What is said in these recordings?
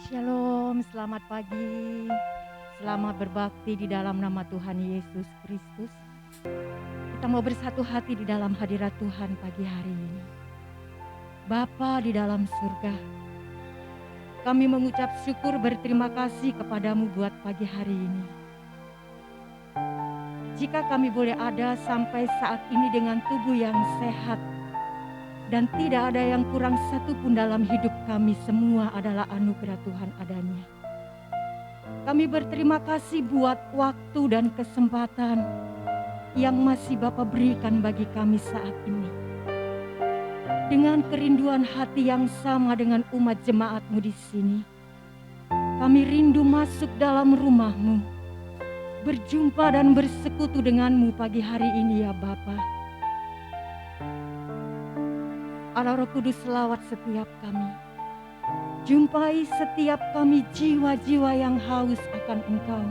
Shalom, selamat pagi. Selamat berbakti di dalam nama Tuhan Yesus Kristus. Kita mau bersatu hati di dalam hadirat Tuhan pagi hari ini. Bapa di dalam surga, kami mengucap syukur berterima kasih kepadamu buat pagi hari ini. Jika kami boleh ada sampai saat ini dengan tubuh yang sehat, dan tidak ada yang kurang satu pun dalam hidup kami, semua adalah anugerah Tuhan adanya. Kami berterima kasih buat waktu dan kesempatan yang masih Bapa berikan bagi kami saat ini. Dengan kerinduan hati yang sama dengan umat jemaat-Mu di sini, kami rindu masuk dalam rumah-Mu, berjumpa dan bersekutu dengan-Mu pagi hari ini ya Bapa. Allah Roh Kudus, selawat setiap kami. Jumpai setiap kami jiwa-jiwa yang haus akan Engkau.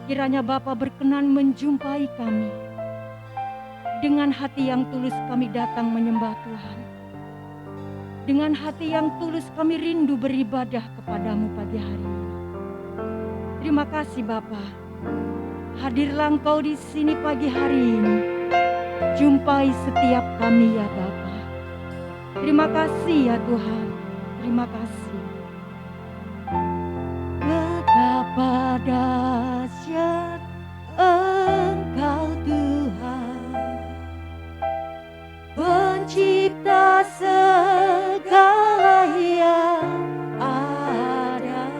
Kiranya Bapa berkenan menjumpai kami. Dengan hati yang tulus kami datang menyembah Tuhan. Dengan hati yang tulus kami rindu beribadah kepadamu pagi hari ini. Terima kasih Bapa. Hadirlah Engkau di sini pagi hari ini. Jumpai setiap kami ya Bapa. Terima kasih ya Tuhan, terima kasih. Betapa dahsyat Engkau Tuhan, pencipta segala yang ada.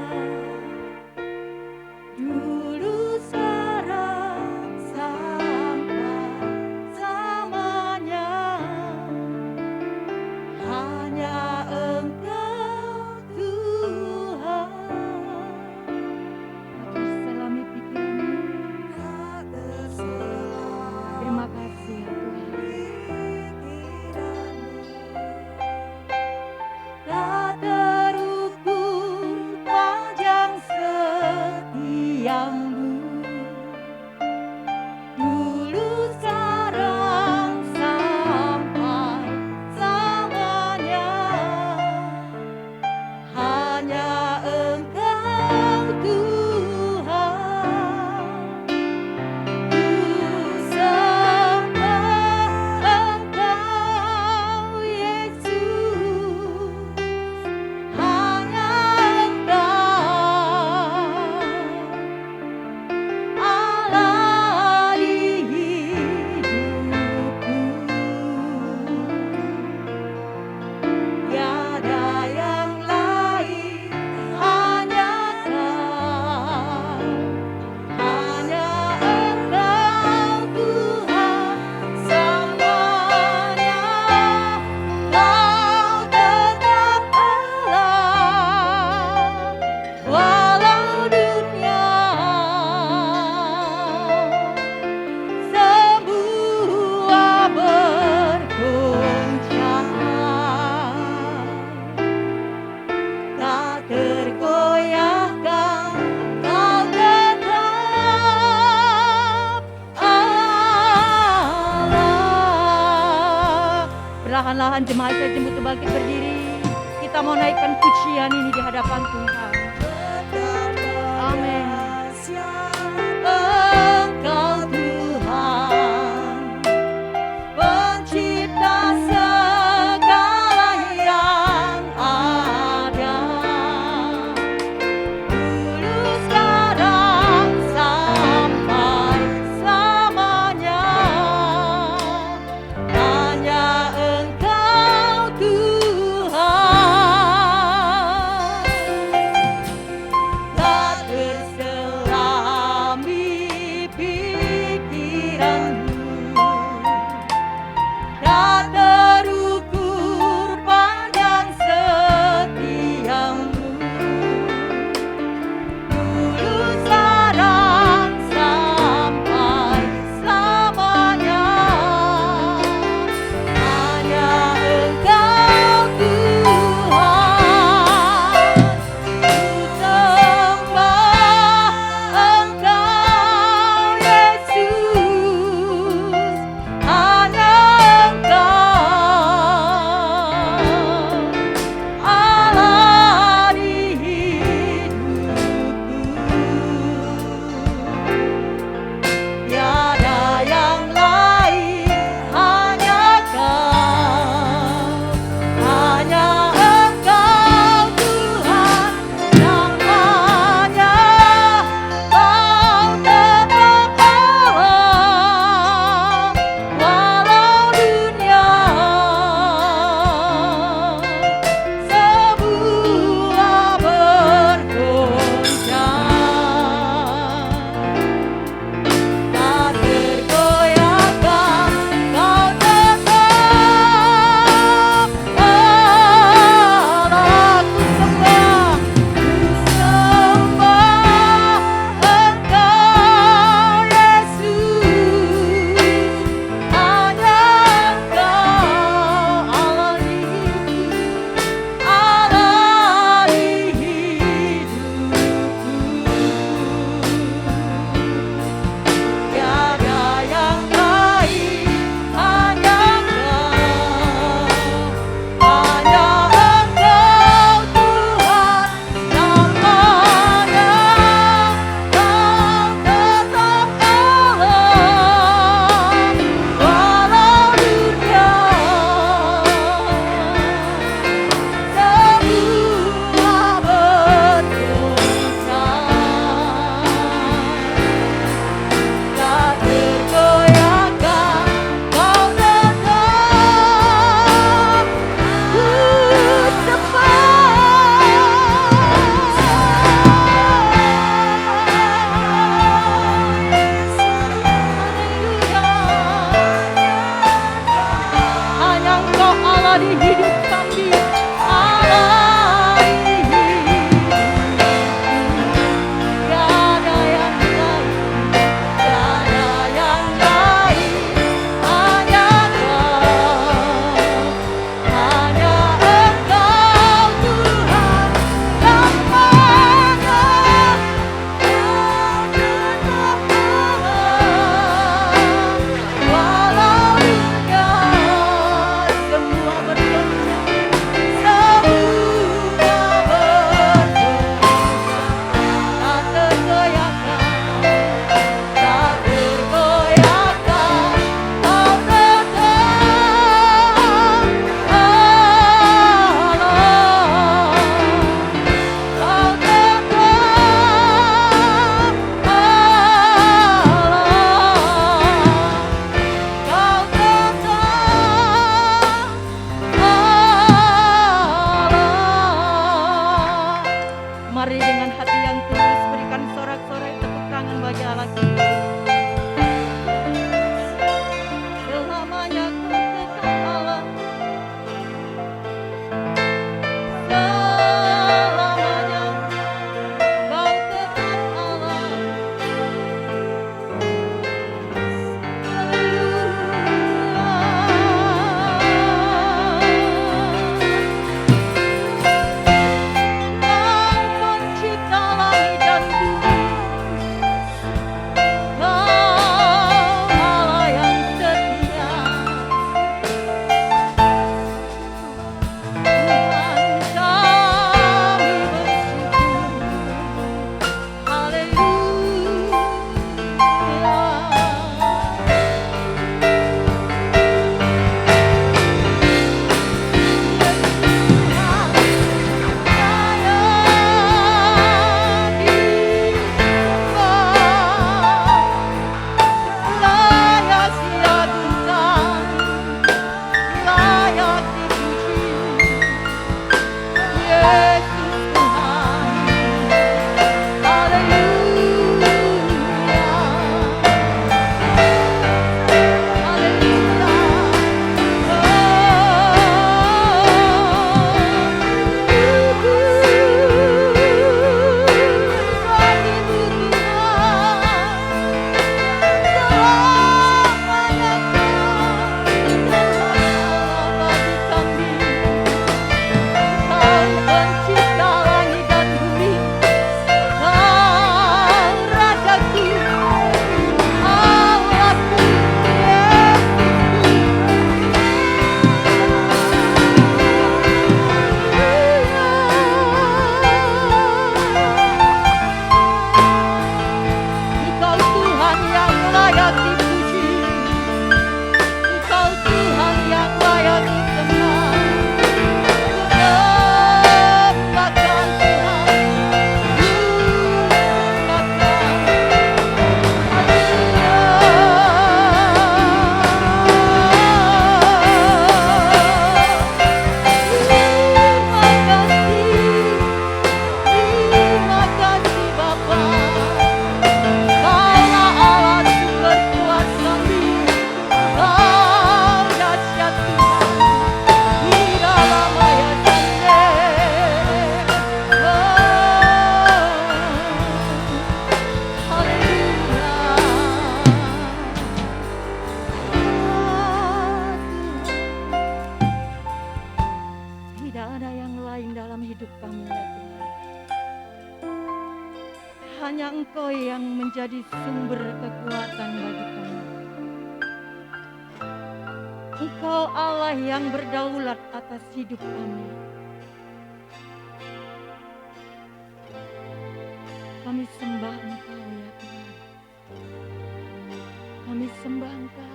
Dulu sekarang sampai selamanya. Hanya Engkau Tuhan. Terselami pikiranmu. Terima kasih ya Tuhan. Tak terukur panjang setiamu. Dulu sekarang sampai selamanya. Hanya Engkau Tuhan. Ku sembah Engkau Yesus. Hanya Engkau Allah di hidupku. Tiada yang lain, hanya Kau. Hanya Engkau Tuhan selamanya. Kau tetap Allah walau dunia semua bergoncang. Tak tergoyahkan, Kau tetap Allah. Perlahan-lahan jemaat saya jemput bangkit berdiri. Kita mau naikkan pujian ini di hadapan Tuhan. Amin. Engkau Tuhan, pencipta segala yang ada. Dulu sekarang sampai selamanya. Hanya Engkau Tuhan. Mari dengan hati yang tulus berikan sorak-sorai tepuk tangan bagi Allah kita. Selamanya kau tetap Allah. Selamanya kau tetap Allah. Tidak ada yang lain dalam hidup kami ya Tuhan. Hanya Engkau yang menjadi sumber kekuatan bagi kami. Engkau Allah yang berdaulat atas hidup kami. Kami sembah Engkau ya Tuhan. Kami sembah Engkau.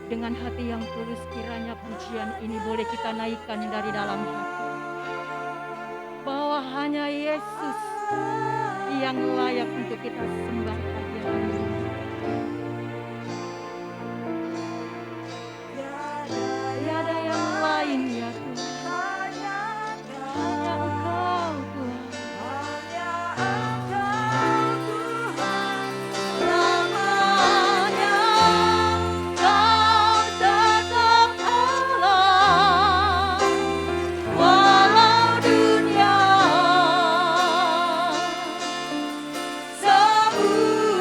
Dengan hati yang tulus kiranya pujian ini boleh kita naikkan dari dalam hati. Bahwa hanya Yesus yang layak untuk kita sembah pagi hari ini. Tiada yang lain ya Tuhan. Hanya Engkau Tuhan. Ooh.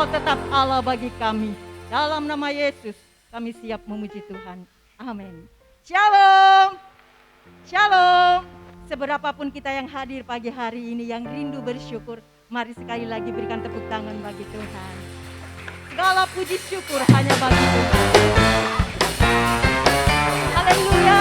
Engkau tetap Allah bagi kami. Dalam nama Yesus kami siap memuji Tuhan. Amin. Shalom. Shalom. Seberapapun kita yang hadir pagi hari ini yang rindu bersyukur, mari sekali lagi berikan tepuk tangan bagi Tuhan. Segala puji syukur hanya bagi Tuhan. Haleluya.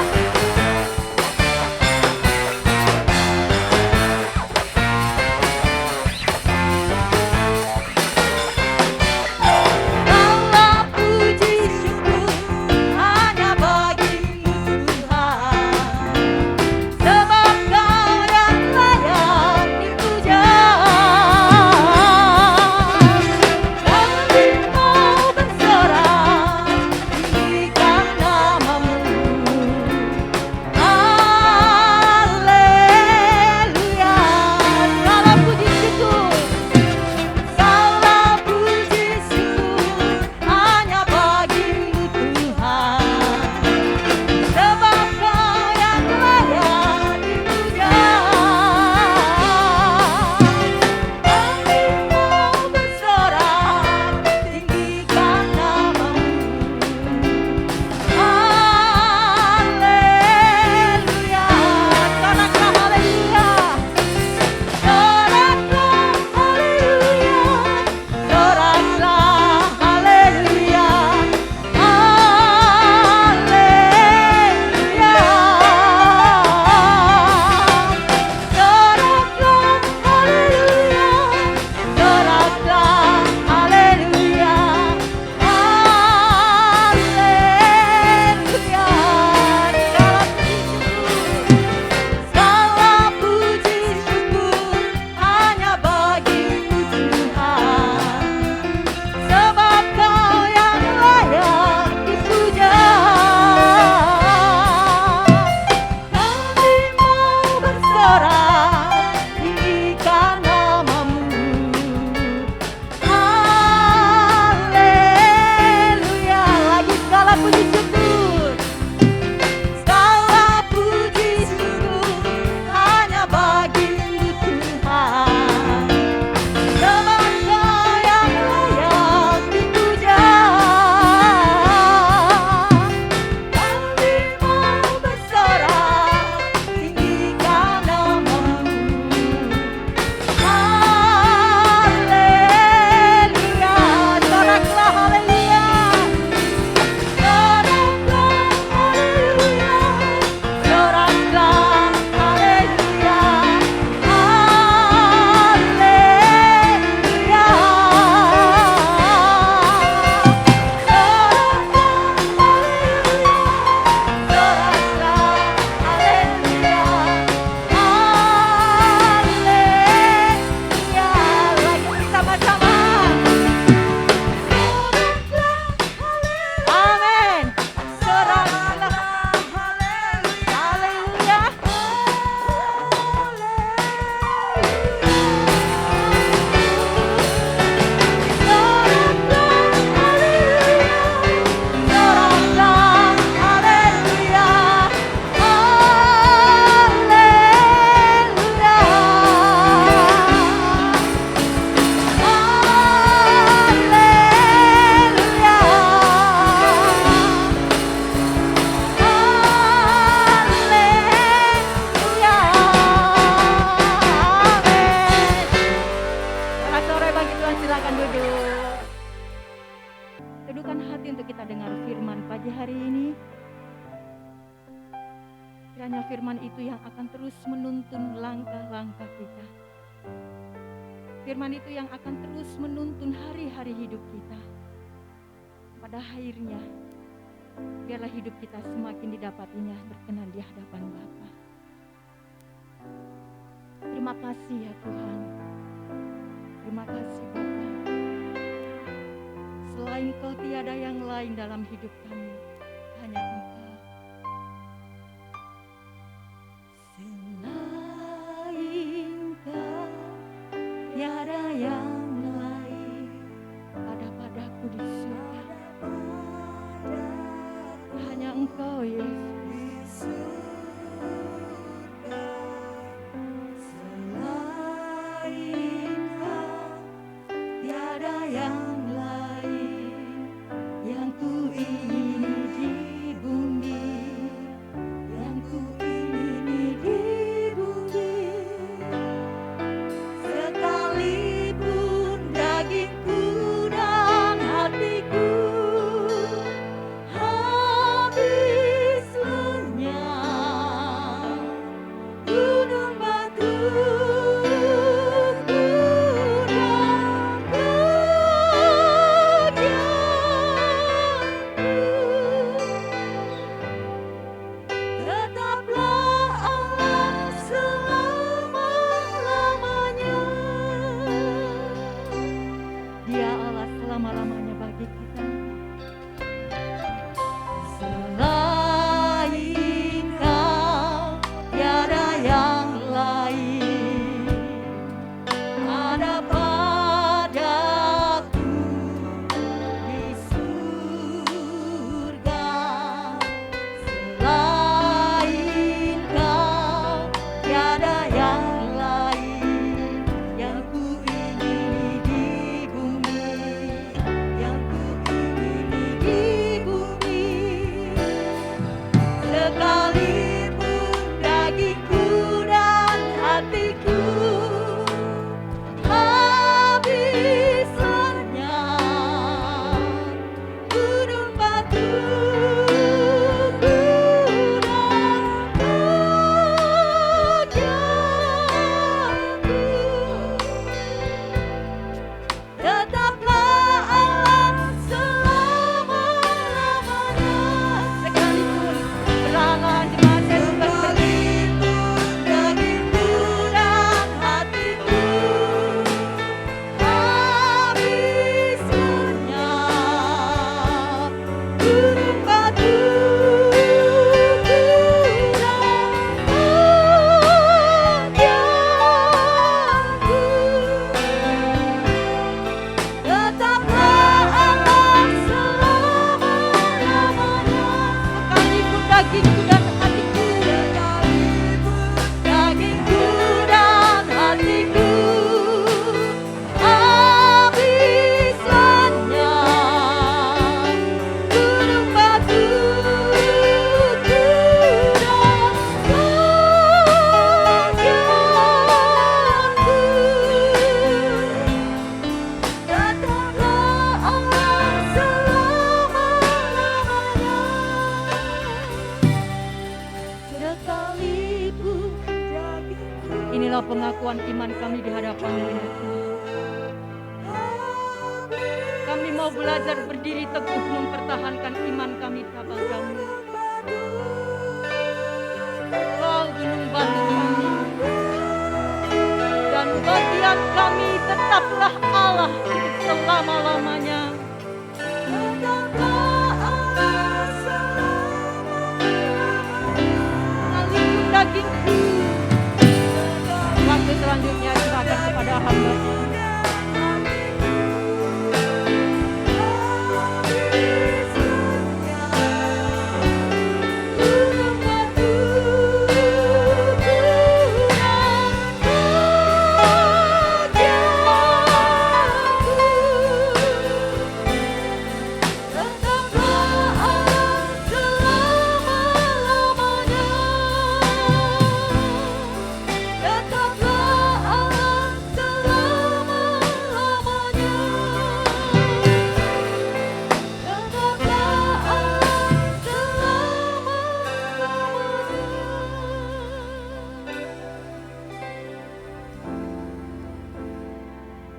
Kiranya firman itu yang akan terus menuntun langkah-langkah kita. Firman itu yang akan terus menuntun hari-hari hidup kita. Pada akhirnya, biarlah hidup kita semakin didapatinya berkenan di hadapan Bapa. Terima kasih ya Tuhan. Terima kasih Bapa. Selain Kau tiada yang lain dalam hidup kami, hanya Engkau. Selain Kau tiada yang lain ada padaku di surga. Hanya Engkau Yesus. Selain Kau tiada yang Inilah pengakuan iman kami di hadapan-Mu ya Tuhan. Kami mau belajar berdiri teguh mempertahankan iman kami kepadamu. Kau gunung batu kami, dan bagian kami tetaplah Allah untuk selama-lamanya. Mengalirkan dagingku. Waktu selanjutnya serahkan kepada hamba-Mu.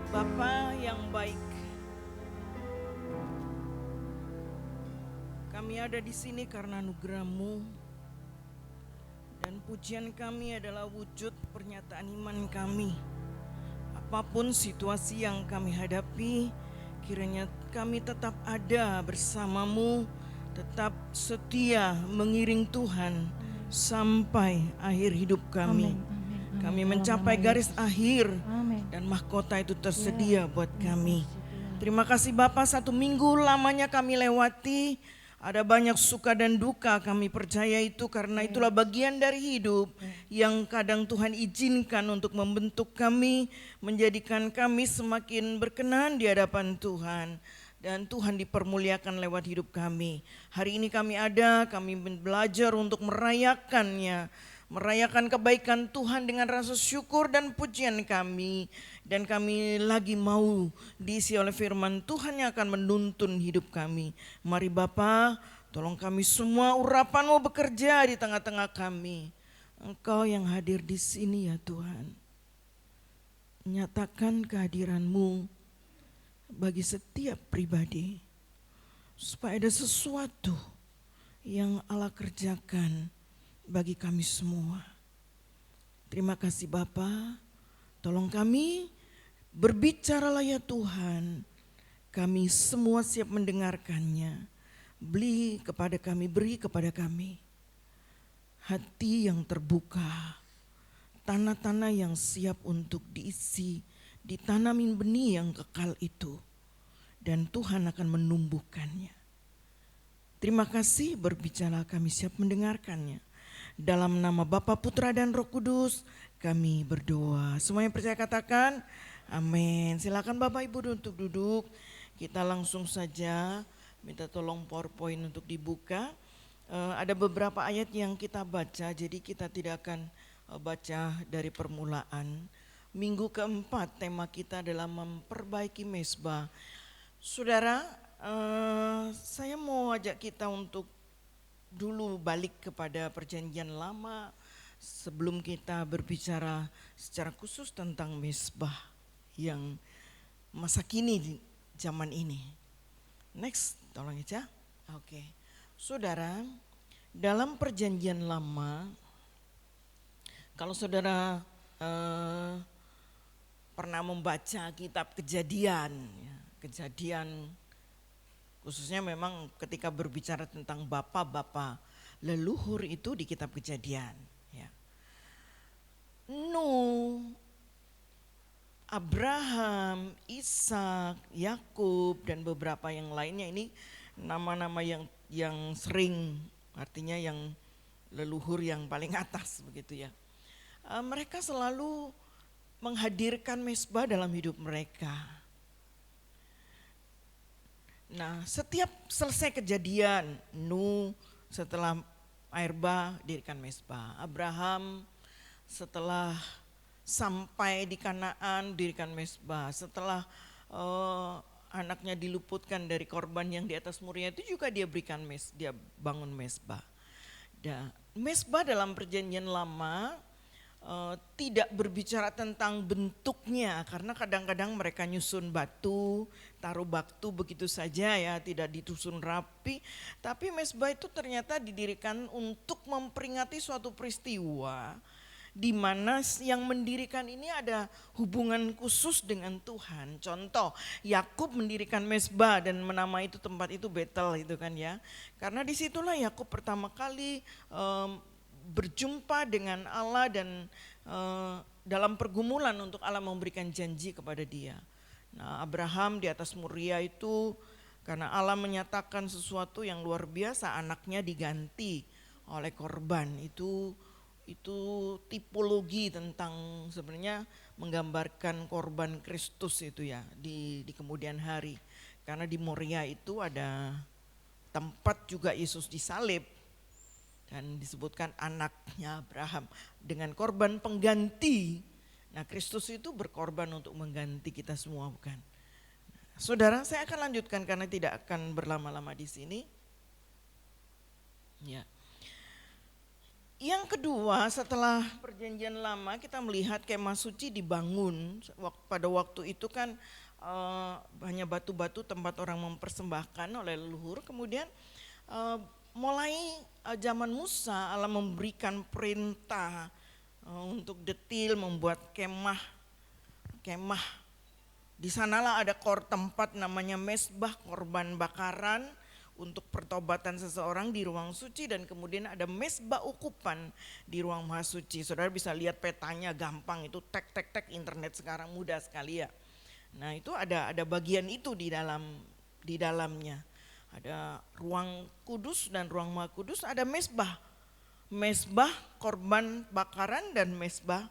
Bapa yang baik, kami ada di sini karena anugerah-Mu, dan pujian kami adalah wujud pernyataan iman kami. Apapun situasi yang kami hadapi, kiranya kami tetap ada bersama-Mu, tetap setia mengiring Tuhan sampai akhir hidup kami. Kami mencapai garis akhir dan mahkota itu tersedia buat kami. Terima kasih Bapa, 1 minggu lamanya kami lewati. Ada banyak suka dan duka, kami percaya itu karena itulah bagian dari hidup yang kadang Tuhan izinkan untuk membentuk kami, menjadikan kami semakin berkenan di hadapan Tuhan. Dan Tuhan dipermuliakan lewat hidup kami. Hari ini kami belajar untuk merayakannya. Merayakan kebaikan Tuhan dengan rasa syukur dan pujian kami. Dan kami lagi mau diisi oleh firman Tuhan yang akan menuntun hidup kami. Mari Bapa, tolong kami semua, urapan-Mu bekerja di tengah-tengah kami. Engkau yang hadir di sini ya Tuhan. Nyatakan kehadiran-Mu bagi setiap pribadi. Supaya ada sesuatu yang Allah kerjakan bagi kami semua. Terima kasih Bapa, tolong kami, berbicaralah ya Tuhan. Kami semua siap mendengarkannya. Beri kepada kami hati yang terbuka, tanah-tanah yang siap untuk diisi, ditanamin benih yang kekal itu. Dan Tuhan akan menumbuhkannya. Terima kasih, berbicara kami siap mendengarkannya. Dalam nama Bapa, Putra dan Roh Kudus kami berdoa. Semuanya percaya katakan amin. Silakan Bapak Ibu untuk duduk. Kita langsung saja minta tolong PowerPoint untuk dibuka. Ada beberapa ayat yang kita baca, jadi kita tidak akan baca dari permulaan. Minggu keempat tema kita adalah memperbaiki mezbah. Saudara, saya mau ajak kita untuk dulu balik kepada perjanjian lama sebelum kita berbicara secara khusus tentang mezbah yang masa kini di zaman ini. Next, tolong aja. Oke. Saudara, dalam perjanjian lama, kalau saudara pernah membaca kitab Kejadian, Kejadian khususnya memang ketika berbicara tentang bapak-bapak leluhur itu di kitab Kejadian. Ya. Nuh, Abraham, Ishak, Yakub dan beberapa yang lainnya, ini nama-nama yang sering, artinya yang leluhur yang paling atas begitu ya. Mereka selalu menghadirkan mezbah dalam hidup mereka. Nah, setiap selesai kejadian, Nuh setelah air bah dirikan mezbah, Abraham setelah sampai di Kanaan dirikan mezbah, setelah anaknya diluputkan dari korban yang di atas Moria itu juga dia bangun mezbah. Mezbah dalam perjanjian lama tidak berbicara tentang bentuknya, karena kadang-kadang mereka nyusun batu, taruh batu begitu saja ya, tidak disusun rapi. Tapi mezbah itu ternyata didirikan untuk memperingati suatu peristiwa di mana yang mendirikan ini ada hubungan khusus dengan Tuhan. Contoh, Yakub mendirikan mezbah dan menamai itu tempat itu Betel itu kan ya. Karena disitulah Yakub pertama kali berjumpa dengan Allah dan dalam pergumulan untuk Allah memberikan janji kepada dia. Nah, Abraham di atas Muria itu karena Allah menyatakan sesuatu yang luar biasa, anaknya diganti oleh korban. Itu tipologi tentang sebenarnya menggambarkan korban Kristus itu ya di kemudian hari. Karena di Moria itu ada tempat juga Yesus disalib. Dan disebutkan anaknya Abraham dengan korban pengganti. Nah, Kristus itu berkorban untuk mengganti kita semua, bukan? Nah, saudara, saya akan lanjutkan karena tidak akan berlama-lama di sini. Ya. Yang kedua, setelah perjanjian lama kita melihat kemah suci dibangun. Pada waktu itu kan hanya batu-batu tempat orang mempersembahkan oleh leluhur. Kemudian mulai zaman Musa Allah memberikan perintah untuk detil membuat kemah. Di sanalah ada tempat namanya mezbah, korban bakaran untuk pertobatan seseorang di ruang suci, dan kemudian ada mezbah ukupan di ruang maha suci. Saudara bisa lihat petanya gampang, itu tek internet sekarang mudah sekali ya. Nah, itu ada bagian itu di dalamnya. Ada ruang kudus dan ruang maha kudus, ada mezbah. Mezbah korban bakaran dan mezbah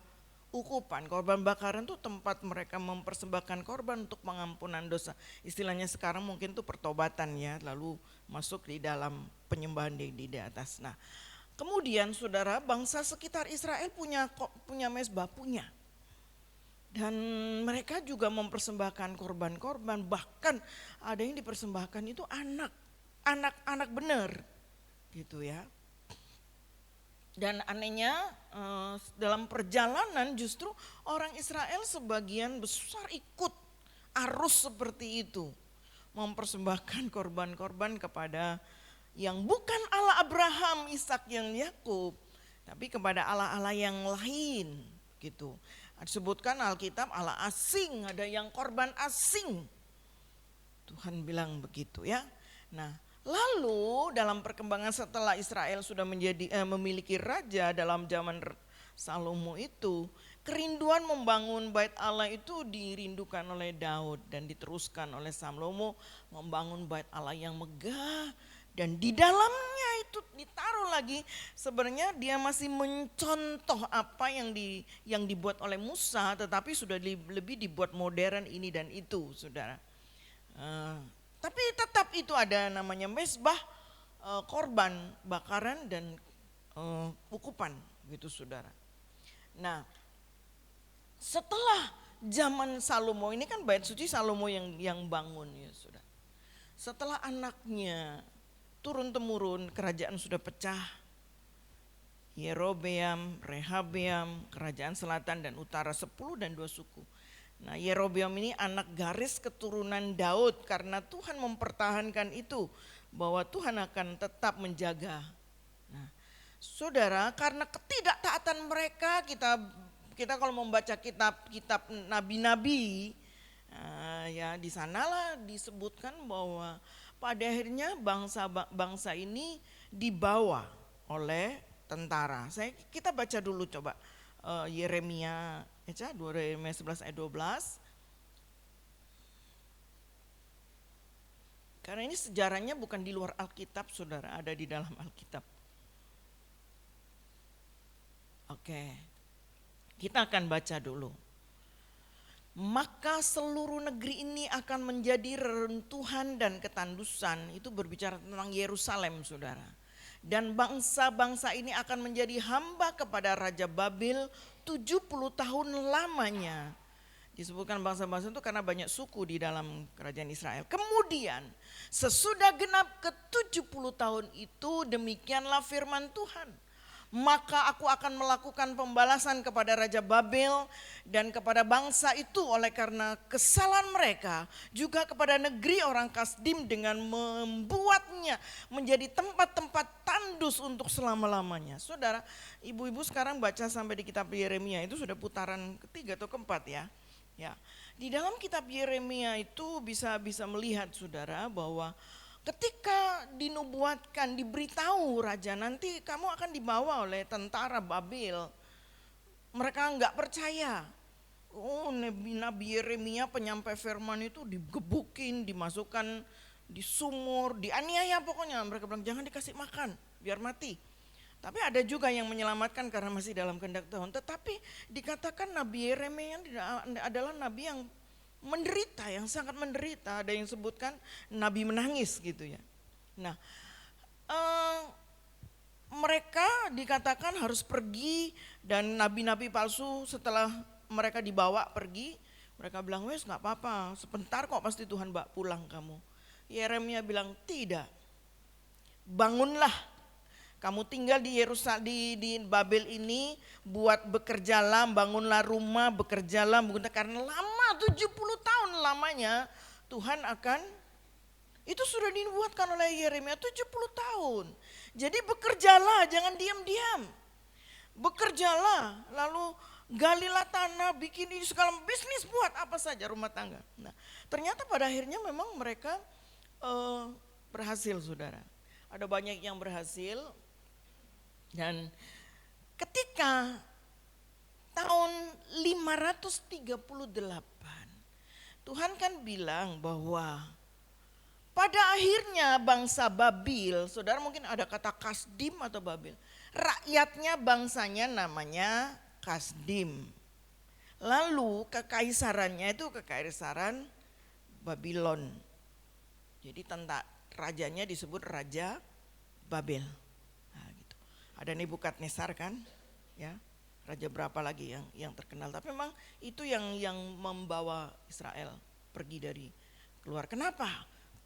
ukupan. Korban bakaran itu tempat mereka mempersembahkan korban untuk pengampunan dosa. Istilahnya sekarang mungkin itu pertobatan ya, lalu masuk di dalam penyembahan di atas. Nah, kemudian saudara, bangsa sekitar Israel punya mezbah, punya. Dan mereka juga mempersembahkan korban-korban, bahkan ada yang dipersembahkan itu anak benar gitu ya. Dan anehnya dalam perjalanan justru orang Israel sebagian besar ikut arus seperti itu, mempersembahkan korban-korban kepada yang bukan Allah Abraham, Ishak, yang Yakub, tapi kepada Allah-Allah yang lain gitu. Disebutkan Alkitab Allah asing, ada yang korban asing. Tuhan bilang begitu ya. Nah, lalu dalam perkembangan setelah Israel sudah memiliki raja dalam zaman Salomo itu, kerinduan membangun bait Allah itu dirindukan oleh Daud dan diteruskan oleh Salomo membangun bait Allah yang megah. Dan di dalamnya itu ditaruh lagi, sebenarnya dia masih mencontoh apa yang dibuat oleh Musa, tetapi sudah lebih dibuat modern ini dan itu, saudara. Tapi tetap itu ada namanya mezbah, korban bakaran dan ukupan, gitu saudara. Nah, setelah zaman Salomo ini kan bait suci Salomo yang bangun ya saudara. Setelah anaknya turun-temurun, kerajaan sudah pecah. Yerobeam, Rehabeam, kerajaan selatan dan utara 10 dan 2 suku. Nah, Yerobeam ini anak garis keturunan Daud, karena Tuhan mempertahankan itu, bahwa Tuhan akan tetap menjaga. Nah, saudara, karena ketidaktaatan mereka, kita kalau membaca kitab nabi-nabi, ya di sanalah disebutkan bahwa pada akhirnya bangsa ini dibawa oleh tentara. Kita baca dulu coba Yeremia 11 ayat 12. Karena ini sejarahnya bukan di luar Alkitab, saudara, ada di dalam Alkitab. Oke, kita akan baca dulu. Maka seluruh negeri ini akan menjadi reruntuhan dan ketandusan. Itu berbicara tentang Yerusalem, saudara. Dan bangsa-bangsa ini akan menjadi hamba kepada Raja Babel 70 tahun lamanya. Disebutkan bangsa-bangsa itu karena banyak suku di dalam kerajaan Israel. Kemudian sesudah genap ke 70 tahun itu, demikianlah firman Tuhan. Maka aku akan melakukan pembalasan kepada Raja Babel dan kepada bangsa itu oleh karena kesalahan mereka, juga kepada negeri orang Kasdim dengan membuatnya menjadi tempat-tempat tandus untuk selama-lamanya. Saudara, ibu-ibu sekarang baca sampai di kitab Yeremia, itu sudah putaran ketiga atau keempat ya. Ya, di dalam kitab Yeremia itu bisa melihat saudara bahwa ketika dinubuatkan, diberitahu raja nanti kamu akan dibawa oleh tentara Babel, mereka nggak percaya. Oh, Nabi Yeremia penyampai firman itu digebukin, dimasukkan di sumur, dianiaya pokoknya. Mereka bilang jangan dikasih makan, biar mati. Tapi ada juga yang menyelamatkan karena masih dalam kehendak Tuhan. Tetapi dikatakan Nabi Yeremia adalah nabi yang menderita, yang sangat menderita. Ada yang sebutkan nabi menangis gitu ya. Nah, mereka dikatakan harus pergi, dan nabi-nabi palsu setelah mereka dibawa pergi, mereka bilang wes gak apa-apa, sebentar kok pasti Tuhan bawa pulang kamu. Yeremia bilang tidak, bangunlah, kamu tinggal di Yerusalem, di Babel ini, buat bekerjalah, bangunlah rumah, bekerjalah, karena lama 70 tahun lamanya Tuhan akan, itu sudah dinubuatkan oleh Yeremia 70 tahun. Jadi bekerjalah, jangan diam-diam. Bekerjalah, lalu galilah tanah, bikin ini segala bisnis, buat apa saja rumah tangga. Nah, ternyata pada akhirnya memang mereka berhasil saudara. Ada banyak yang berhasil. Dan ketika tahun 538 Tuhan kan bilang bahwa pada akhirnya bangsa Babil, saudara mungkin ada kata Kasdim atau Babil, rakyatnya bangsanya namanya Kasdim. Lalu kekaisarannya itu kekaisaran Babylon. Jadi rajanya disebut Raja Babel. Ada Nebukadnezar kan, ya, raja berapa lagi yang terkenal. Tapi memang itu yang membawa Israel pergi dari keluar. Kenapa?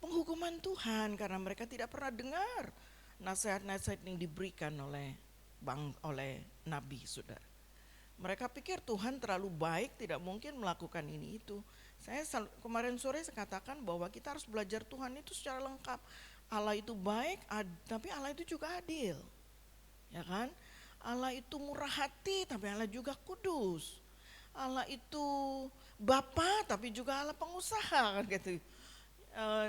Penghukuman Tuhan, karena mereka tidak pernah dengar nasihat-nasihat yang diberikan oleh nabi, saudara. Mereka pikir Tuhan terlalu baik, tidak mungkin melakukan ini itu. Saya kemarin sore saya katakan bahwa kita harus belajar Tuhan itu secara lengkap. Allah itu baik, tapi Allah itu juga adil. Ya kan? Allah itu murah hati, tapi Allah juga kudus. Allah itu Bapa, tapi juga Allah pengusaha kan gitu.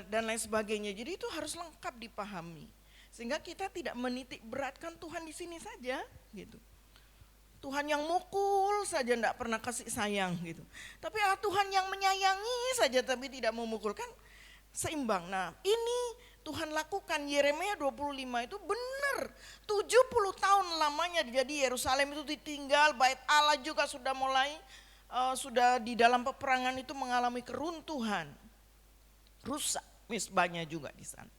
Dan lain sebagainya. Jadi itu harus lengkap dipahami. Sehingga kita tidak menitik beratkan Tuhan di sini saja gitu. Tuhan yang mukul saja tidak pernah kasih sayang gitu. Tapi Tuhan yang menyayangi saja tapi tidak memukulkan, seimbang. Nah, ini Tuhan lakukan. Yeremia 25 itu benar 70 tahun lamanya. Jadi Yerusalem itu ditinggal, bait Allah juga sudah mulai sudah di dalam peperangan itu mengalami keruntuhan, rusak misbahnya juga di sana.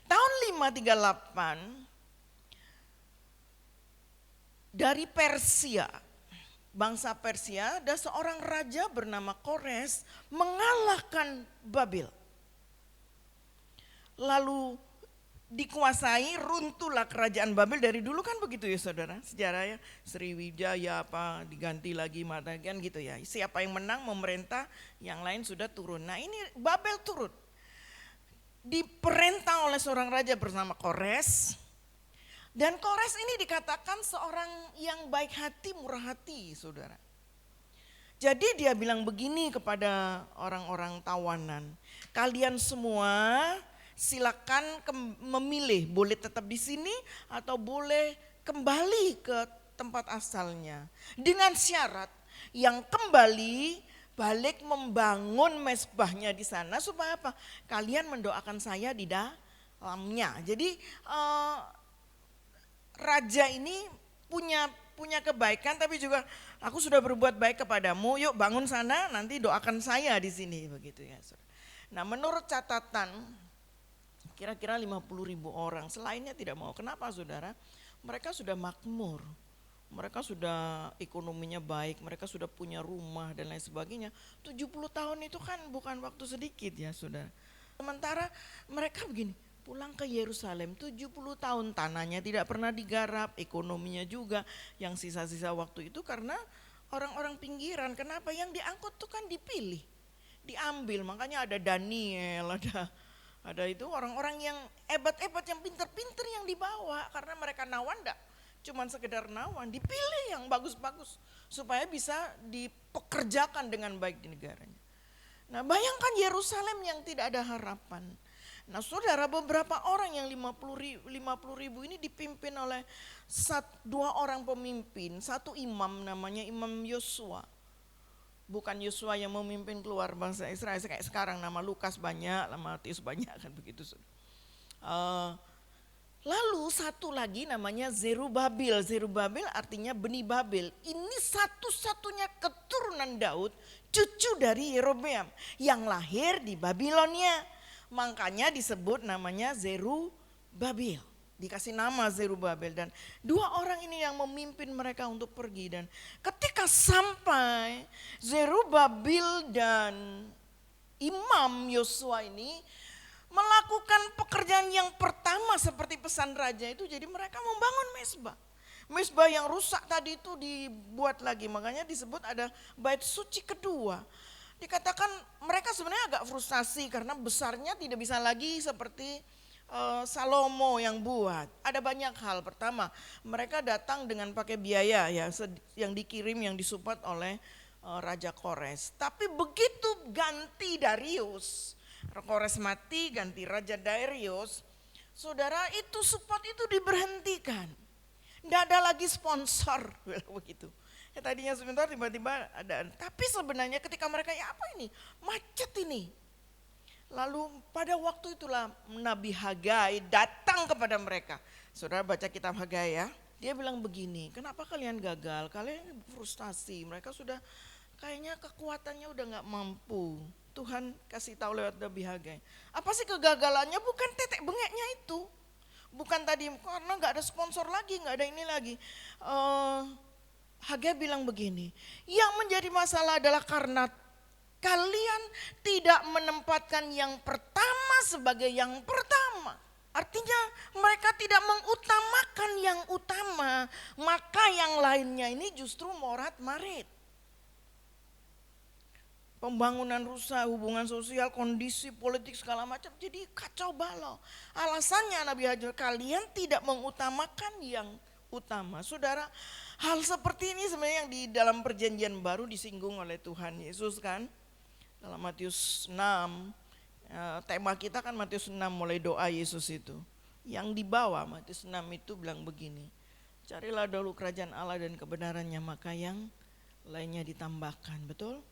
Tahun 538 dari Persia, bangsa Persia, ada seorang raja bernama Kores mengalahkan Babel. Lalu dikuasai, runtuhlah kerajaan Babel. Dari dulu kan begitu ya saudara, sejarahnya Sriwijaya apa diganti lagi kan gitu ya. Siapa yang menang memerintah, yang lain sudah turun. Nah ini Babel turun, diperintah oleh seorang raja bernama Kores. Dan Kores ini dikatakan seorang yang baik hati, murah hati saudara. Jadi dia bilang begini kepada orang-orang tawanan, kalian semua silakan memilih, boleh tetap di sini atau boleh kembali ke tempat asalnya. Dengan syarat yang kembali balik membangun mezbahnya di sana supaya apa? Kalian mendoakan saya di dalamnya. Jadi raja ini punya kebaikan, tapi juga aku sudah berbuat baik kepadamu. Yuk bangun sana, nanti doakan saya di sini begitu ya. Nah menurut catatan kira-kira 50.000 orang, selainnya tidak mau. Kenapa saudara? Mereka sudah makmur, mereka sudah ekonominya baik, mereka sudah punya rumah dan lain sebagainya. 70 tahun itu kan bukan waktu sedikit ya saudara. Sementara mereka begini, pulang ke Yerusalem 70 tahun, tanahnya tidak pernah digarap, ekonominya juga yang sisa-sisa waktu itu karena orang-orang pinggiran. Kenapa? Yang diangkut tuh kan dipilih, diambil, makanya ada Daniel, ada itu orang-orang yang hebat-hebat, yang pinter-pinter yang dibawa karena mereka nawan enggak cuman sekedar nawan, dipilih yang bagus-bagus supaya bisa dipekerjakan dengan baik di negaranya. Nah, bayangkan Yerusalem yang tidak ada harapan. Nah, saudara, beberapa orang yang 50 ribu ini dipimpin oleh dua orang pemimpin, satu imam namanya Imam Yosua. Bukan Yosua yang memimpin keluar bangsa Israel kayak sekarang, nama Lukas banyak, nama Matius banyak kan begitu. Lalu satu lagi namanya Zerubabel. Zerubabel artinya benih Babel. Ini satu-satunya keturunan Daud, cucu dari Yerobeam yang lahir di Babilonia. Makanya disebut namanya Zerubabel. Dikasih nama Zerubabel, dan dua orang ini yang memimpin mereka untuk pergi. Dan ketika sampai Zerubabel dan Imam Yosua ini melakukan pekerjaan yang pertama seperti pesan raja itu, jadi mereka membangun mezbah. Mezbah yang rusak tadi itu dibuat lagi, makanya disebut ada bait suci kedua. Dikatakan mereka sebenarnya agak frustasi karena besarnya tidak bisa lagi seperti Salomo yang buat. Ada banyak hal. Pertama, mereka datang dengan pakai biaya ya, yang dikirim, yang disupport oleh Raja Kores. Tapi begitu ganti Darius, Kores mati, ganti Raja Darius, saudara, itu support itu diberhentikan. Tidak ada lagi sponsor, begitu. Ya, tadinya sebentar tiba-tiba ada. Tapi sebenarnya ketika mereka, ya apa ini, macet ini. Lalu pada waktu itulah Nabi Hagai datang kepada mereka. Saudara baca kitab Hagai ya. Dia bilang begini, kenapa kalian gagal? Kalian frustasi, mereka sudah kayaknya kekuatannya udah gak mampu. Tuhan kasih tahu lewat Nabi Hagai. Apa sih kegagalannya? Bukan tetek bengeknya itu. Bukan tadi karena gak ada sponsor lagi, gak ada ini lagi. Hagai bilang begini, yang menjadi masalah adalah karena kalian tidak menempatkan yang pertama sebagai yang pertama. Artinya mereka tidak mengutamakan yang utama, maka yang lainnya ini justru morat-marit. Pembangunan rusak, hubungan sosial, kondisi politik segala macam jadi kacau balau. Alasannya Nabi Hajar, kalian tidak mengutamakan yang utama. Saudara, hal seperti ini sebenarnya yang di dalam perjanjian baru disinggung oleh Tuhan Yesus kan. Dalam Matius 6, tema kita kan Matius 6 mulai doa Yesus itu. Yang dibawa Matius 6 itu bilang begini, carilah dahulu kerajaan Allah dan kebenarannya, maka yang lainnya ditambahkan. Betul?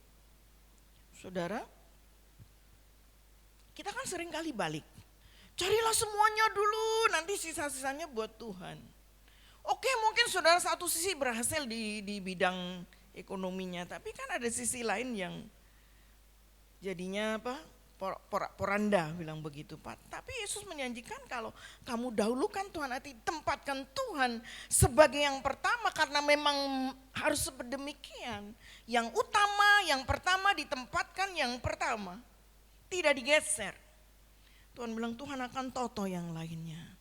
Saudara, kita kan sering kali balik. Carilah semuanya dulu, nanti sisa-sisanya buat Tuhan. Oke, mungkin saudara satu sisi berhasil di bidang ekonominya, tapi kan ada sisi lain yang jadinya apa? Poranda bilang begitu Pak. Tapi Yesus menjanjikan kalau kamu dahulukan Tuhan hati, tempatkan Tuhan sebagai yang pertama, karena memang harus sedemikian. Yang utama, yang pertama ditempatkan yang pertama, tidak digeser. Tuhan bilang Tuhan akan toto yang lainnya.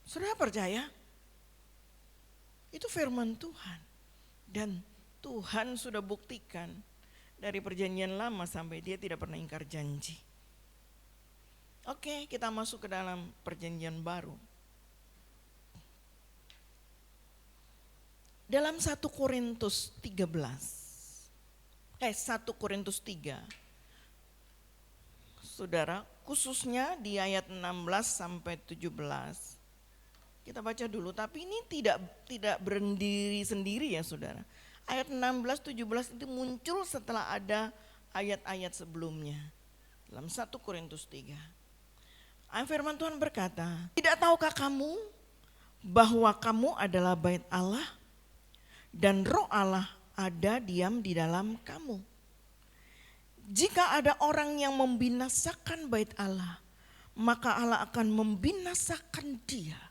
Saudara percaya? Itu firman Tuhan. Dan Tuhan sudah buktikan dari perjanjian lama sampai dia tidak pernah ingkar janji. Oke, kita masuk ke dalam perjanjian baru. Dalam 1 Korintus 3, saudara, khususnya di ayat 16 sampai 17. Kita baca dulu, tapi ini tidak berdiri sendiri ya saudara. Ayat 16-17 itu muncul setelah ada ayat-ayat sebelumnya. Dalam 1 Korintus 3. Firman Tuhan berkata, tidak tahukah kamu bahwa kamu adalah bait Allah dan roh Allah ada diam di dalam kamu. Jika ada orang yang membinasakan bait Allah, maka Allah akan membinasakan dia.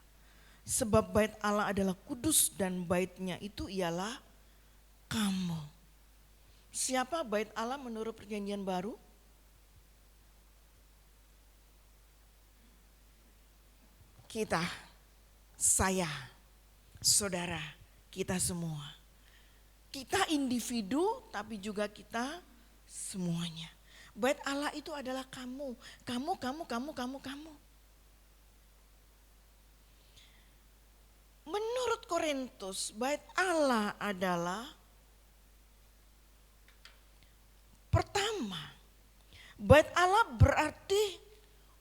Sebab bait Allah adalah kudus dan baitnya itu ialah kamu. Siapa bait Allah menurut perjanjian baru? kita, saya, saudara, kita semua. Kita individu tapi juga kita semuanya. Bait Allah itu adalah kamu. Menurut Korintus, bait Allah adalah pertama, bait Allah berarti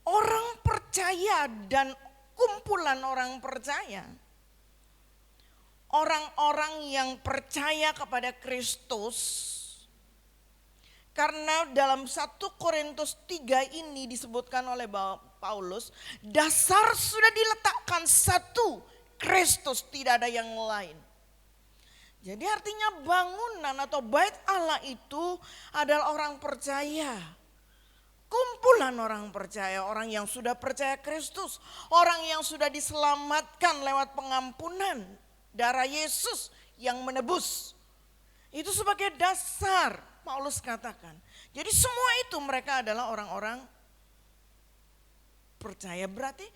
orang percaya dan kumpulan orang percaya. Orang-orang yang percaya kepada Kristus. Karena dalam 1 Korintus 3 ini disebutkan oleh Paulus, dasar sudah diletakkan satu, Kristus, tidak ada yang lain. Jadi artinya bangunan atau bait Allah itu adalah orang percaya. Kumpulan orang percaya, orang yang sudah percaya Kristus, orang yang sudah diselamatkan lewat pengampunan darah Yesus yang menebus. Itu sebagai dasar Paulus katakan. Jadi semua itu mereka adalah orang-orang percaya. Berarti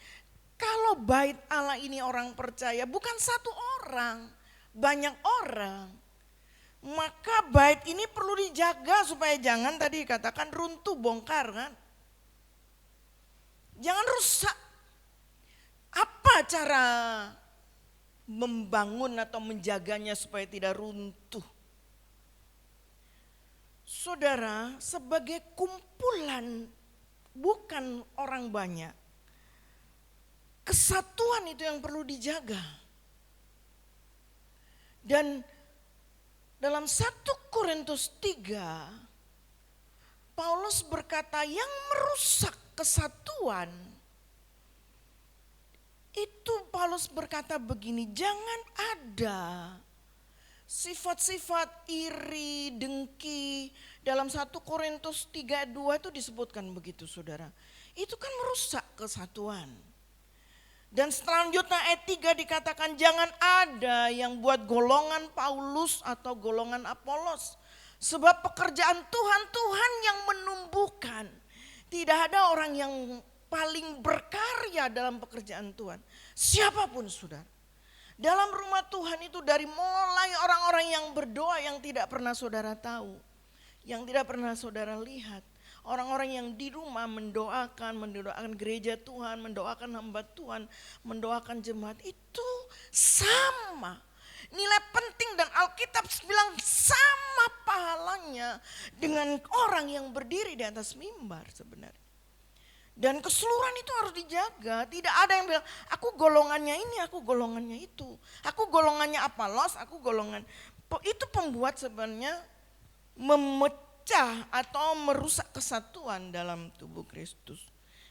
kalau bait Allah ini orang percaya, bukan satu orang, banyak orang. Maka bait ini perlu dijaga supaya jangan tadi katakan runtuh, bongkar kan. Jangan rusak. Apa cara membangun atau menjaganya supaya tidak runtuh? Saudara, sebagai kumpulan bukan orang banyak, kesatuan itu yang perlu dijaga. Dan dalam 1 Korintus 3, Paulus berkata yang merusak kesatuan, itu Paulus berkata begini, jangan ada sifat-sifat iri, dengki. Dalam 1 Korintus 3:2 itu disebutkan begitu saudara. Itu kan merusak kesatuan. Dan selanjutnya ayat 3 dikatakan jangan ada yang buat golongan Paulus atau golongan Apolos. Sebab pekerjaan Tuhan yang menumbuhkan. Tidak ada orang yang paling berkarya dalam pekerjaan Tuhan. Siapapun saudara. Dalam rumah Tuhan itu dari mulai orang-orang yang berdoa yang tidak pernah saudara tahu. Yang tidak pernah saudara lihat. Orang-orang yang di rumah mendoakan gereja Tuhan, mendoakan hamba Tuhan, mendoakan jemaat itu sama. Nilai penting dan Alkitab bilang sama pahalanya dengan orang yang berdiri di atas mimbar sebenarnya. Dan keseluruhan itu harus dijaga. Tidak ada yang bilang aku golongannya ini, aku golongannya itu. Aku golongannya Apolos, aku golongan. Itu pembuat sebenarnya memecah atau merusak kesatuan dalam tubuh Kristus.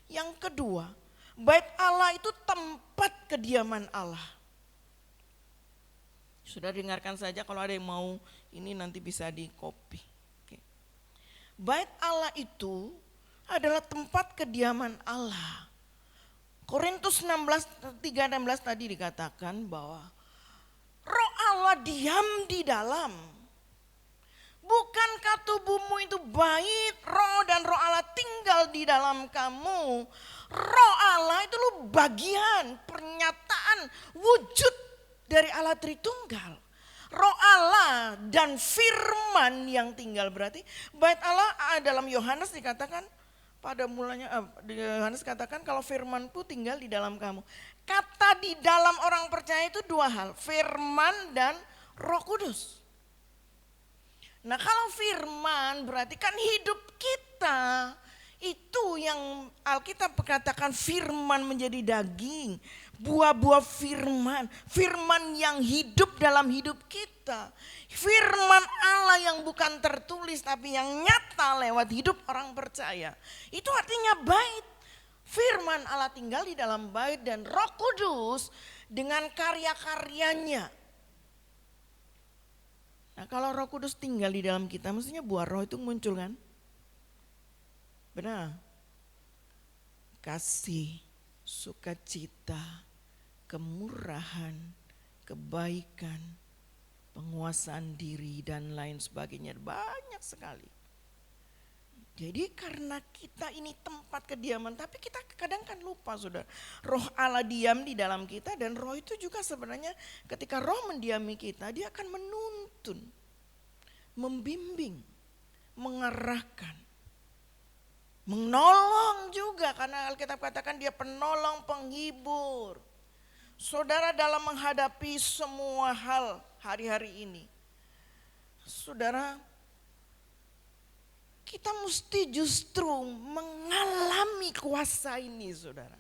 Yang kedua, bait Allah itu tempat kediaman Allah. Sudah dengarkan saja, kalau ada yang mau ini nanti bisa di copy. Oke. Bait Allah itu adalah tempat kediaman Allah. Korintus 3:16 tadi dikatakan bahwa Roh Allah diam di dalam. Bukankah tubuhmu itu bait roh dan Roh Allah tinggal di dalam kamu? Roh Allah itu lu bagian pernyataan wujud dari Allah Tritunggal. Roh Allah dan firman yang tinggal, berarti bait Allah dalam Yohanes dikatakan pada mulanya Yohanes katakan kalau firman-Ku tinggal di dalam kamu. Kata di dalam orang percaya itu dua hal, firman dan Roh Kudus. Nah kalau firman berarti kan hidup kita itu yang Alkitab katakan firman menjadi daging. Buah-buah firman, firman yang hidup dalam hidup kita. Firman Allah yang bukan tertulis tapi yang nyata lewat hidup orang percaya. Itu artinya bait. Firman Allah tinggal di dalam bait dan Roh Kudus dengan karya-karyanya. Nah kalau Roh Kudus tinggal di dalam kita mestinya buah roh itu muncul kan? Benar? Kasih, sukacita, kemurahan, kebaikan, penguasaan diri dan lain sebagainya, banyak sekali. Jadi karena kita ini tempat kediaman, tapi kita kadang kan lupa saudara. Roh Allah diam di dalam kita, dan roh itu juga sebenarnya ketika roh mendiami kita, dia akan menuntun, membimbing, mengarahkan, menolong juga. Karena Alkitab katakan dia penolong, penghibur. Saudara dalam menghadapi semua hal hari-hari ini, saudara, kita mesti justru mengalami kuasa ini saudara.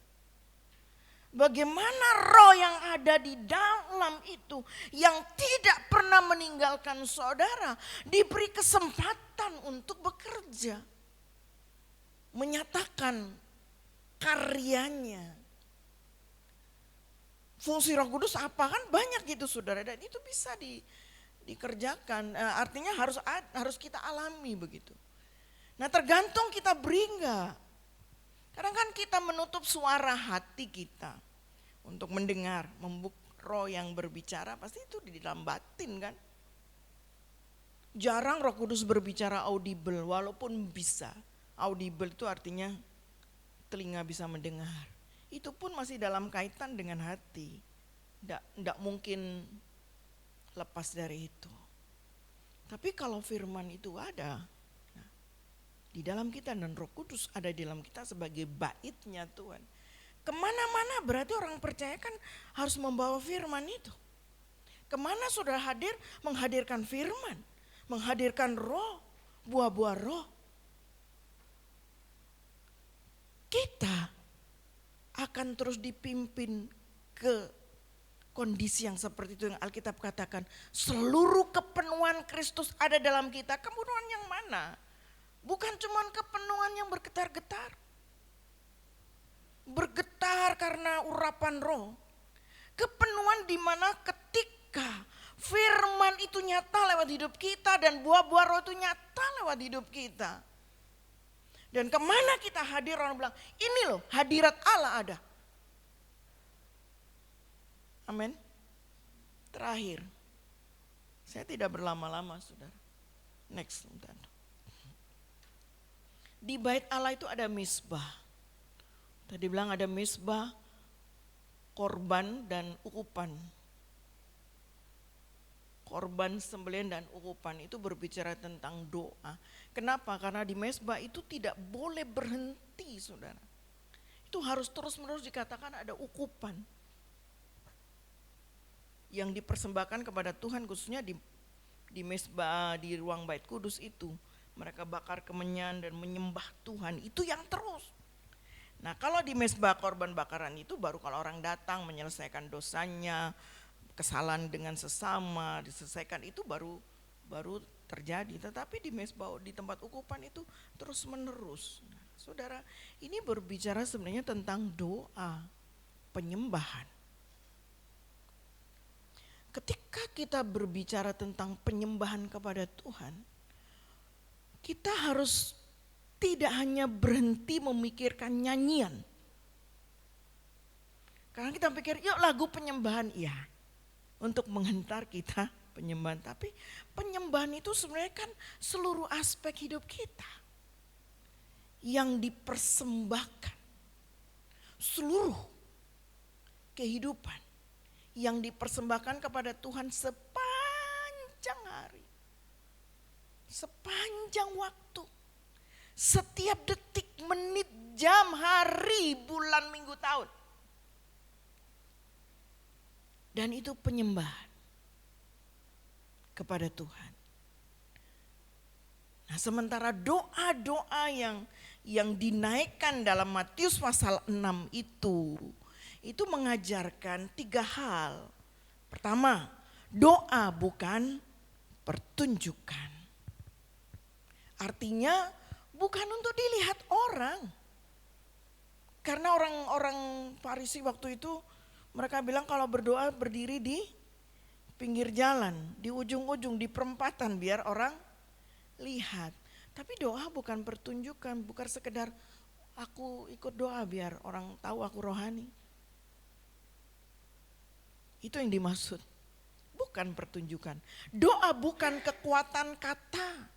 Bagaimana roh yang ada di dalam itu yang tidak pernah meninggalkan saudara diberi kesempatan untuk bekerja. Menyatakan karyanya. Fungsi Roh Kudus apa kan banyak gitu saudara, dan itu bisa dikerjakan. Artinya harus kita alami begitu. Nah tergantung kita beri enggak. Kadang kan kita menutup suara hati kita untuk mendengar, roh yang berbicara pasti itu di dalam batin kan. Jarang Roh Kudus berbicara audible, walaupun bisa. Audible itu artinya telinga bisa mendengar. Itu pun masih dalam kaitan dengan hati. Tidak mungkin lepas dari itu. Tapi kalau firman itu ada di dalam kita, dan Roh Kudus ada di dalam kita sebagai baitnya Tuhan, kemana-mana berarti orang percaya kan harus membawa firman itu. Kemana saudara hadir, menghadirkan firman, menghadirkan roh, buah-buah roh. Kita akan terus dipimpin ke kondisi yang seperti itu yang Alkitab katakan, seluruh kepenuhan Kristus ada dalam kita. Kepenuhan yang mana? Bukan cuma kepenuhan yang bergetar-getar. Bergetar karena urapan roh. Kepenuhan di mana ketika firman itu nyata lewat hidup kita dan buah-buah roh itu nyata lewat hidup kita. Dan kemana kita hadir, orang bilang ini loh hadirat Allah ada. Amin. Terakhir, saya tidak berlama-lama saudara. Next, bentar. Di bait Allah itu ada misbah. Tadi bilang ada misbah, korban dan ukupan. Korban, sembelihan dan ukupan itu berbicara tentang doa. Kenapa? Karena di misbah itu tidak boleh berhenti saudara. Itu harus terus-menerus dikatakan ada ukupan. Yang dipersembahkan kepada Tuhan khususnya di misbah, di ruang bait kudus itu. Mereka bakar kemenyan dan menyembah Tuhan, itu yang terus. Nah kalau di mezbah korban bakaran itu baru kalau orang datang menyelesaikan dosanya, kesalahan dengan sesama diselesaikan, itu baru terjadi. Tetapi di mezbah, di tempat ukupan itu terus menerus. Nah, saudara, ini berbicara sebenarnya tentang doa, penyembahan. Ketika kita berbicara tentang penyembahan kepada Tuhan, kita harus tidak hanya berhenti memikirkan nyanyian. Karena kita pikir yuk lagu penyembahan, iya, untuk menghentar kita penyembahan. Tapi penyembahan itu sebenarnya kan seluruh aspek hidup kita yang dipersembahkan. Seluruh kehidupan yang dipersembahkan kepada Tuhan sepanjang hari. Sepanjang waktu, setiap detik, menit, jam, hari, bulan, minggu, tahun. Dan itu penyembahan kepada Tuhan. Nah sementara doa-doa yang dinaikkan dalam Matius pasal 6 itu mengajarkan 3 hal. Pertama, doa bukan pertunjukan. Artinya bukan untuk dilihat orang. Karena orang-orang Farisi waktu itu mereka bilang kalau berdoa berdiri di pinggir jalan, di ujung-ujung, di perempatan biar orang lihat. Tapi doa bukan pertunjukan, bukan sekedar aku ikut doa biar orang tahu aku rohani. Itu yang dimaksud. Bukan pertunjukan. Doa bukan kekuatan kata.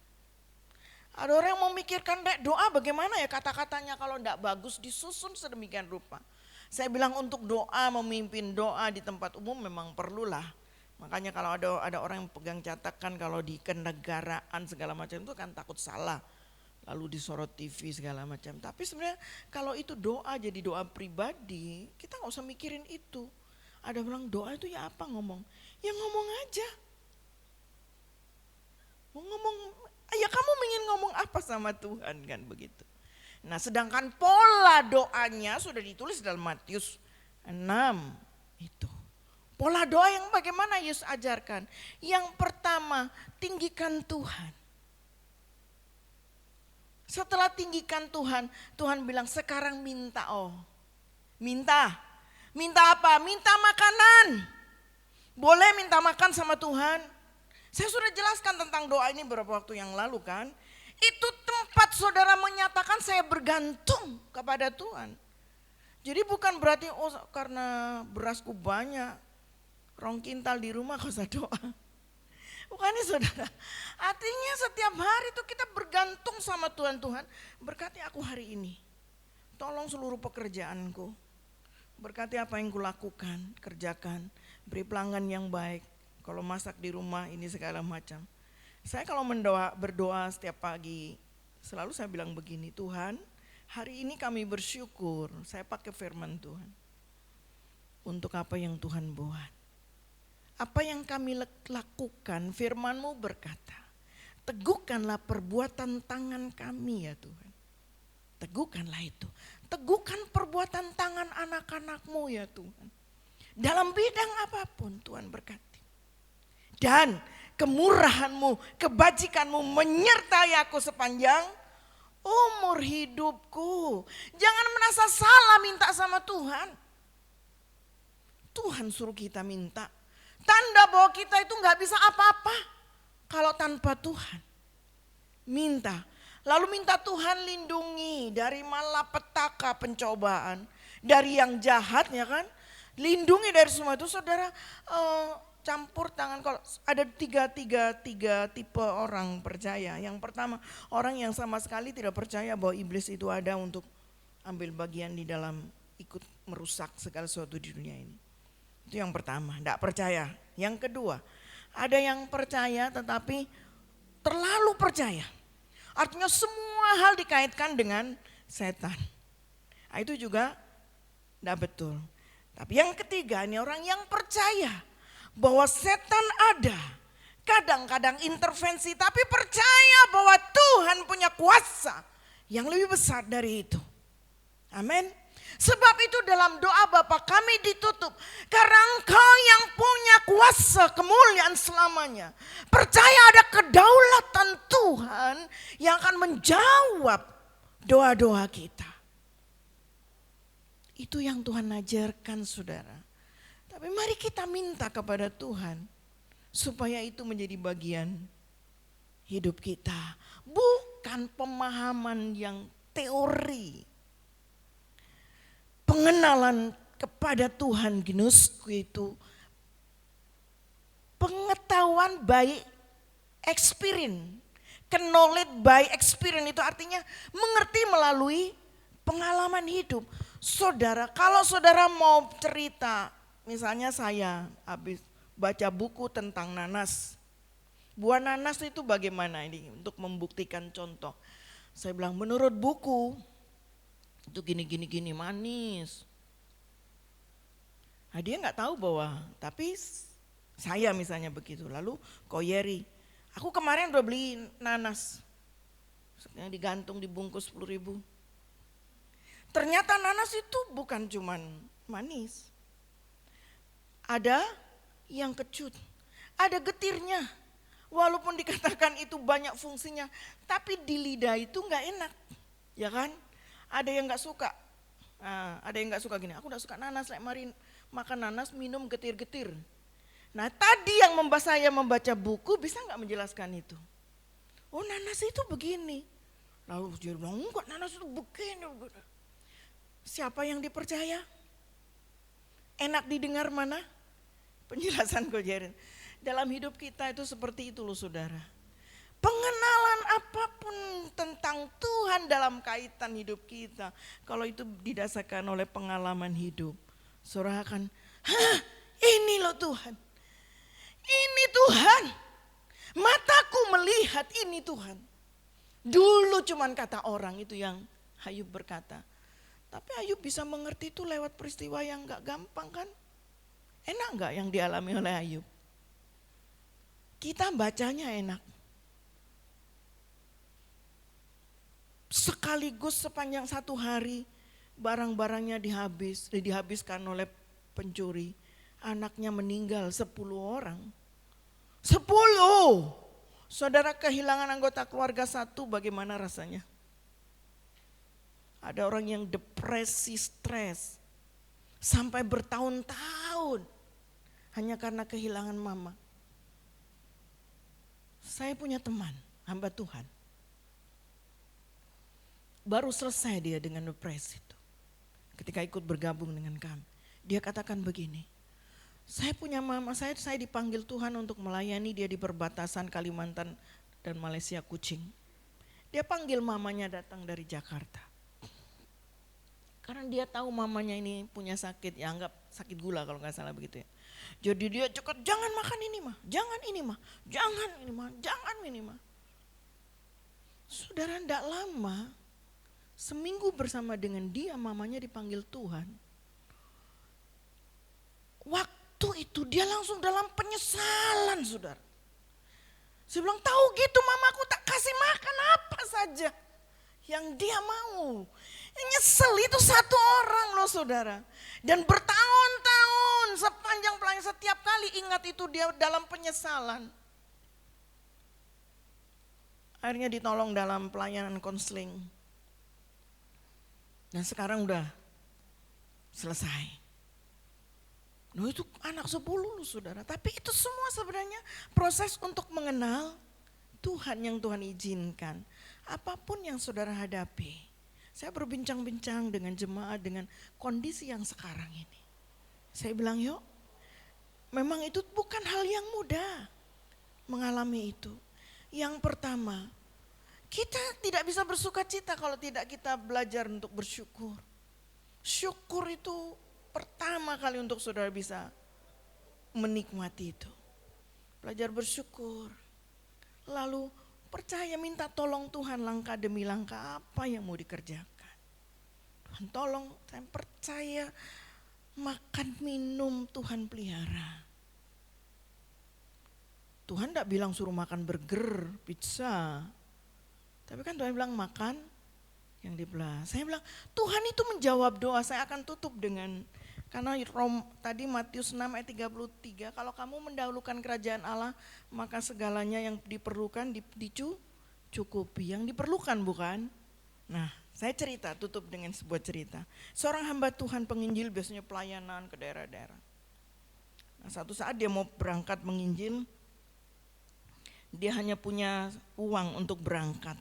Ada orang yang memikirkan doa bagaimana ya kata-katanya kalau tidak bagus disusun sedemikian rupa. Saya bilang untuk doa, memimpin doa di tempat umum memang perlulah. Makanya kalau ada orang yang pegang catakan kalau di kenegaraan segala macam itu kan takut salah. Lalu disorot TV segala macam. Tapi sebenarnya kalau itu doa jadi doa pribadi, kita nggak usah mikirin itu. Ada bilang doa itu ya apa ngomong? Ya ngomong aja. Mau ngomong, ya kamu ingin ngomong apa sama Tuhan kan begitu. Nah sedangkan pola doanya sudah ditulis dalam Matius 6 itu. Pola doa yang bagaimana Yesus ajarkan. Yang pertama tinggikan Tuhan. Setelah tinggikan Tuhan, Tuhan bilang sekarang minta minta. Minta apa? Minta makanan. Boleh minta makan sama Tuhan. Saya sudah jelaskan tentang doa ini beberapa waktu yang lalu kan. Itu tempat saudara menyatakan saya bergantung kepada Tuhan. Jadi bukan berarti karena berasku banyak, rong kintal di rumah kau usah doa. Bukan ini saudara. Artinya setiap hari itu kita bergantung sama Tuhan. Tuhan berkati aku hari ini. Tolong seluruh pekerjaanku. Berkati apa yang kulakukan, kerjakan. Beri pelanggan yang baik. Kalau masak di rumah ini segala macam. Saya kalau berdoa setiap pagi, selalu saya bilang begini, Tuhan hari ini kami bersyukur, saya pakai firman Tuhan. Untuk apa yang Tuhan buat. Apa yang kami lakukan, firman-Mu berkata, teguhkanlah perbuatan tangan kami ya Tuhan. Teguhkanlah itu. Teguhkan perbuatan tangan anak-anak-Mu ya Tuhan. Dalam bidang apapun Tuhan berkati. Dan kemurahan-Mu, kebajikan-Mu menyertai aku sepanjang umur hidupku. Jangan merasa salah minta sama Tuhan. Tuhan suruh kita minta. Tanda bahwa kita itu gak bisa apa-apa kalau tanpa Tuhan. Minta. Lalu minta Tuhan lindungi dari malapetaka pencobaan. Dari yang jahat ya kan. Lindungi dari semua itu saudara. Campur tangan, kalau ada tiga tipe orang percaya. Yang pertama orang yang sama sekali tidak percaya bahwa iblis itu ada untuk ambil bagian di dalam ikut merusak segala sesuatu di dunia ini. Itu yang pertama, tidak percaya. Yang kedua ada yang percaya tetapi terlalu percaya. Artinya semua hal dikaitkan dengan setan. Nah, itu juga tidak betul. Tapi yang ketiga ini orang yang percaya bahwa setan ada, kadang-kadang intervensi, tapi percaya bahwa Tuhan punya kuasa yang lebih besar dari itu. Amin. Sebab itu dalam doa Bapa kami ditutup, karena Engkau yang punya kuasa kemuliaan selamanya. Percaya ada kedaulatan Tuhan yang akan menjawab doa-doa kita. Itu yang Tuhan ajarkan saudara. Tapi mari kita minta kepada Tuhan supaya itu menjadi bagian hidup kita. Bukan pemahaman yang teori. Pengenalan kepada Tuhan ginusku itu pengetahuan by experience. Knowledge by experience itu artinya mengerti melalui pengalaman hidup. Saudara, kalau saudara mau cerita, misalnya saya habis baca buku tentang nanas. Buah nanas itu bagaimana ini untuk membuktikan contoh. Saya bilang menurut buku itu gini manis. Nah, dia nggak tahu bahwa, tapi saya misalnya begitu. Lalu Koyeri, aku kemarin udah beli nanas yang digantung dibungkus 10.000. Ternyata nanas itu bukan cuman manis. Ada yang kecut, ada getirnya. Walaupun dikatakan itu banyak fungsinya, tapi di lidah itu nggak enak, ya kan? Ada yang nggak suka, ada yang nggak suka gini. Aku nggak suka nanas, mari makan nanas minum getir-getir. Nah tadi yang saya membaca buku bisa nggak menjelaskan itu? Oh nanas itu begini. Lalu dia bilang enggak, nanas itu begini. Siapa yang dipercaya? Enak didengar mana? Penjelasan Kojerin. Dalam hidup kita itu seperti itu loh saudara. Pengenalan apapun tentang Tuhan dalam kaitan hidup kita, kalau itu didasarkan oleh pengalaman hidup, saudara akan, ini loh Tuhan, ini Tuhan, mataku melihat ini Tuhan. Dulu cuman kata orang itu yang Ayub berkata. Tapi Ayub bisa mengerti itu lewat peristiwa yang gak gampang kan. Enak gak yang dialami oleh Ayub? Kita bacanya enak. Sekaligus sepanjang satu hari barang-barangnya dihabiskan oleh pencuri. Anaknya meninggal 10 orang. 10. Saudara kehilangan anggota keluarga satu, bagaimana rasanya? Ada orang yang depresi, stres. Sampai bertahun-tahun. Hanya karena kehilangan mama. Saya punya teman, hamba Tuhan. Baru selesai dia dengan depresi itu. Ketika ikut bergabung dengan kami. Dia katakan begini. Saya punya mama, saya dipanggil Tuhan untuk melayani dia di perbatasan Kalimantan dan Malaysia Kuching. Dia panggil mamanya datang dari Jakarta. Karena dia tahu mamanya ini punya sakit, ya anggap sakit gula kalau nggak salah begitu ya. Jadi dia cekot, jangan makan ini mah, jangan ini mah, jangan ini mah, jangan ini mah. Saudara, tidak lama, seminggu bersama dengan dia mamanya dipanggil Tuhan. Waktu itu dia langsung dalam penyesalan, saudara. Saya bilang, tahu gitu mamaku tak kasih makan apa saja yang dia mau. Nyesel itu satu orang loh saudara. Dan bertahun-tahun sepanjang pelayanan setiap kali ingat itu dia dalam penyesalan. Akhirnya ditolong dalam pelayanan konseling. Dan sekarang udah selesai. Nah itu anak 10 loh saudara. Tapi itu semua sebenarnya proses untuk mengenal Tuhan yang Tuhan izinkan. Apapun yang saudara hadapi. Saya berbincang-bincang dengan jemaat dengan kondisi yang sekarang ini. Saya bilang yuk, memang itu bukan hal yang mudah mengalami itu. Yang pertama, kita tidak bisa bersuka cita kalau tidak kita belajar untuk bersyukur. Syukur itu pertama kali untuk saudara bisa menikmati itu. Belajar bersyukur. Lalu percaya, minta tolong Tuhan langkah demi langkah apa yang mau dikerjakan. Tuhan tolong, saya percaya makan minum Tuhan pelihara. Tuhan tidak bilang suruh makan burger, pizza. Tapi kan Tuhan bilang makan yang dibelah. Saya bilang Tuhan itu menjawab doa. Saya akan tutup dengan, karena tadi Matius 6 ayat 33, kalau kamu mendahulukan kerajaan Allah, maka segalanya yang diperlukan dicukupi. Yang diperlukan bukan? Nah, saya cerita, tutup dengan sebuah cerita. Seorang hamba Tuhan penginjil biasanya pelayanan ke daerah-daerah. Nah, satu saat dia mau berangkat menginjil, dia hanya punya uang untuk berangkat.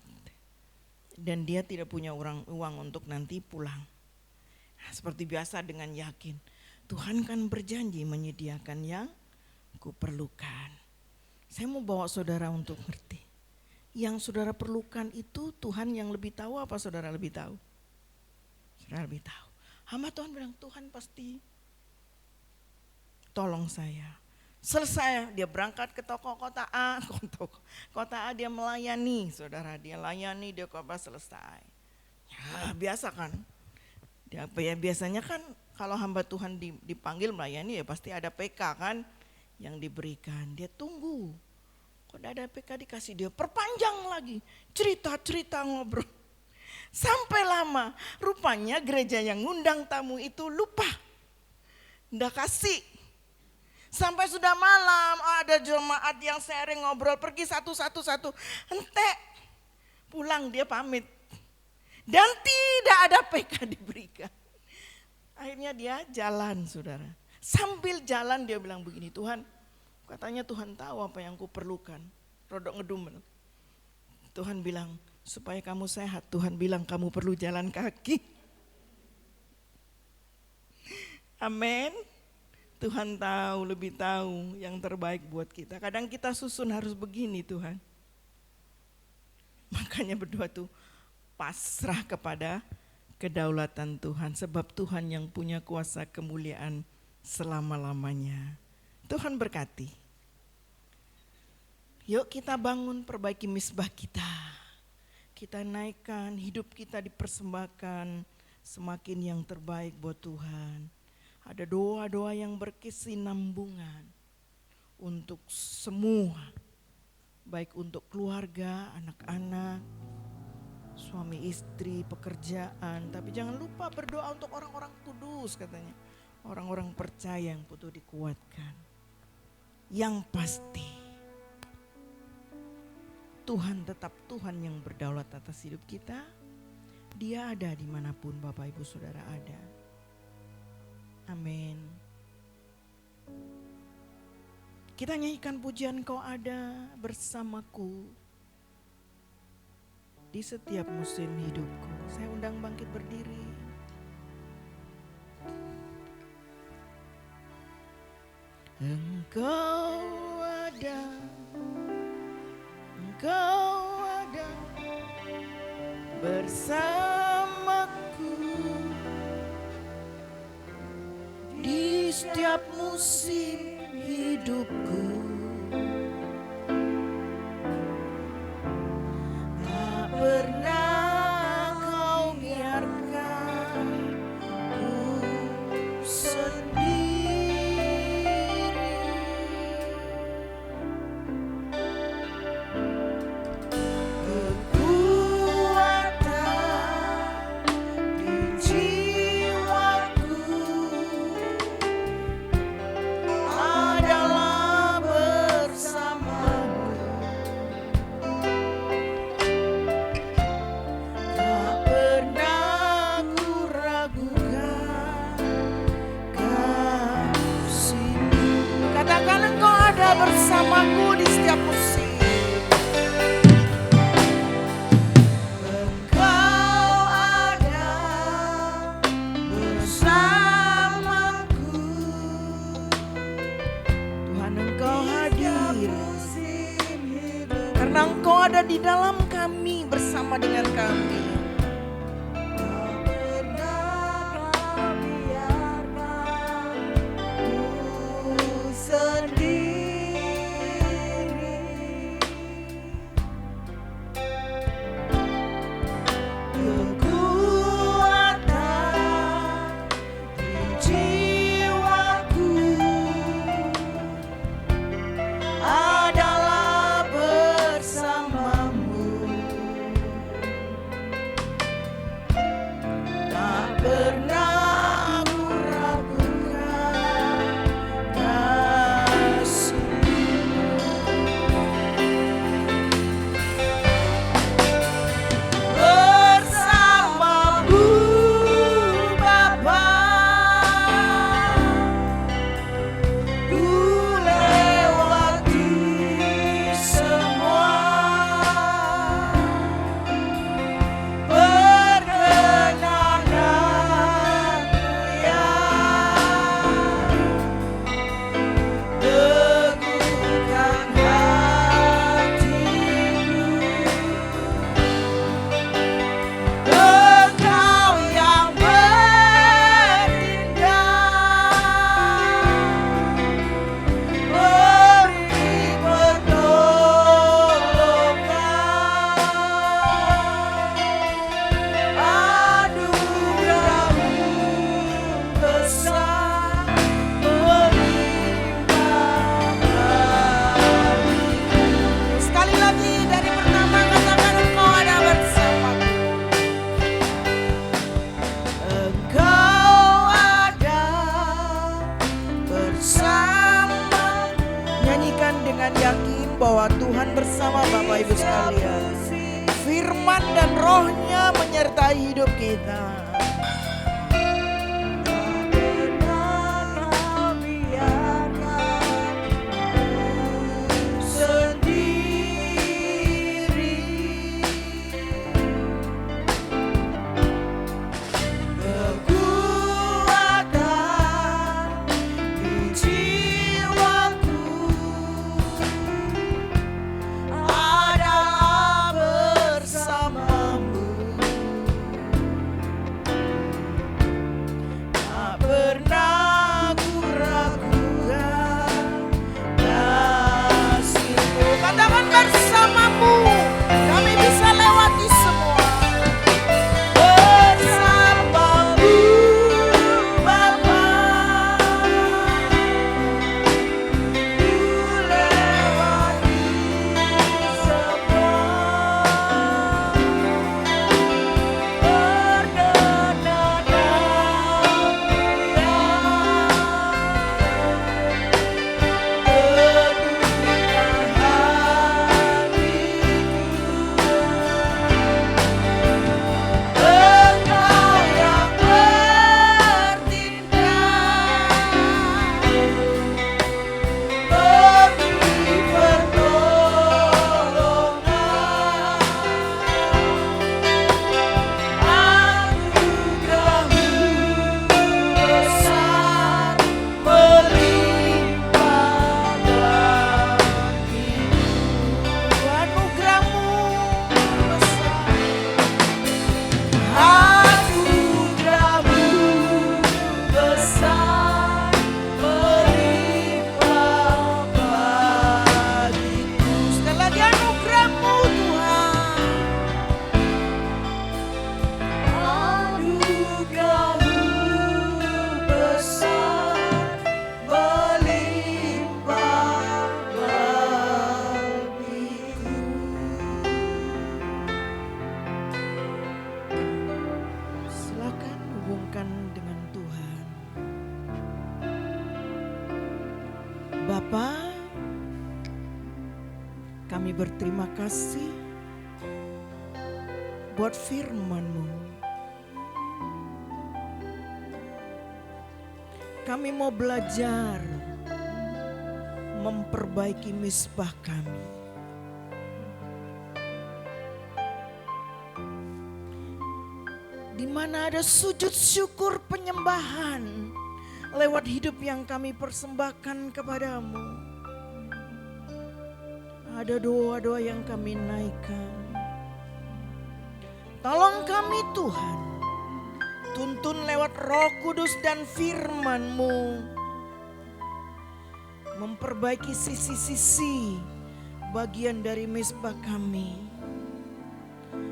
Dan dia tidak punya uang untuk nanti pulang. Seperti biasa dengan yakin, Tuhan kan berjanji menyediakan yang kuperlukan. Saya mau bawa saudara untuk ngerti. Yang saudara perlukan itu Tuhan yang lebih tahu apa saudara lebih tahu? Saudara lebih tahu. Hamba Tuhan bilang, Tuhan pasti tolong saya. Selesai dia berangkat ke toko kota A, dia melayani, saudara, dia layani, dia khotbah selesai. Ya, biasa kan? Biasanya kan kalau hamba Tuhan dipanggil melayani ya pasti ada PK kan yang diberikan. Dia tunggu. Kok ada PK dikasih, dia perpanjang lagi. Cerita-cerita ngobrol. Sampai lama, rupanya gereja yang ngundang tamu itu lupa. Nggak kasih. Sampai sudah malam ada jemaat yang sharing ngobrol, pergi satu-satu. Ente pulang dia pamit. Dan tidak ada PK diberikan. Akhirnya dia jalan saudara. Sambil jalan dia bilang begini, Tuhan katanya Tuhan tahu apa yang kuperlukan. Rodok ngedumel. Tuhan bilang supaya kamu sehat, Tuhan bilang kamu perlu jalan kaki. Amin. Tuhan tahu, lebih tahu yang terbaik buat kita. Kadang kita susun harus begini Tuhan. Makanya berdoa tuh, pasrah kepada kedaulatan Tuhan, sebab Tuhan yang punya kuasa kemuliaan selama-lamanya. Tuhan berkati. Yuk kita bangun, perbaiki misbah kita. Kita naikkan, hidup kita dipersembahkan semakin yang terbaik buat Tuhan. Ada doa-doa yang berkesinambungan untuk semua, baik untuk keluarga, anak-anak, suami istri, pekerjaan. Tapi jangan lupa berdoa untuk orang-orang kudus katanya. Orang-orang percaya yang butuh dikuatkan. Yang pasti Tuhan tetap Tuhan yang berdaulat atas hidup kita. Dia ada dimanapun Bapak Ibu Saudara ada. Amin. Kita nyanyikan pujian Kau ada bersamaku di setiap musim hidupku. Saya undang bangkit berdiri. Engkau ada bersamaku di setiap musim hidupku. Tak pernah Kau biarkan ku sendiri. Bersamaku di setiap musim. Engkau ada bersamaku. Tuhan, Engkau hadir karena Engkau ada di dalam kami, bersama dengan kami. Bahwa Tuhan bersama Bapak Ibu sekalian. Firman dan Roh-Nya menyertai hidup kita. Bersamamu Kami berterima kasih buat firman-Mu. Kami mau belajar memperbaiki misbah kami. Di mana ada sujud syukur penyembahan lewat hidup yang kami persembahkan kepadamu. Ada doa-doa yang kami naikkan. Tolong kami Tuhan, tuntun lewat Roh Kudus dan firman-Mu. Memperbaiki sisi-sisi bagian dari mezbah kami.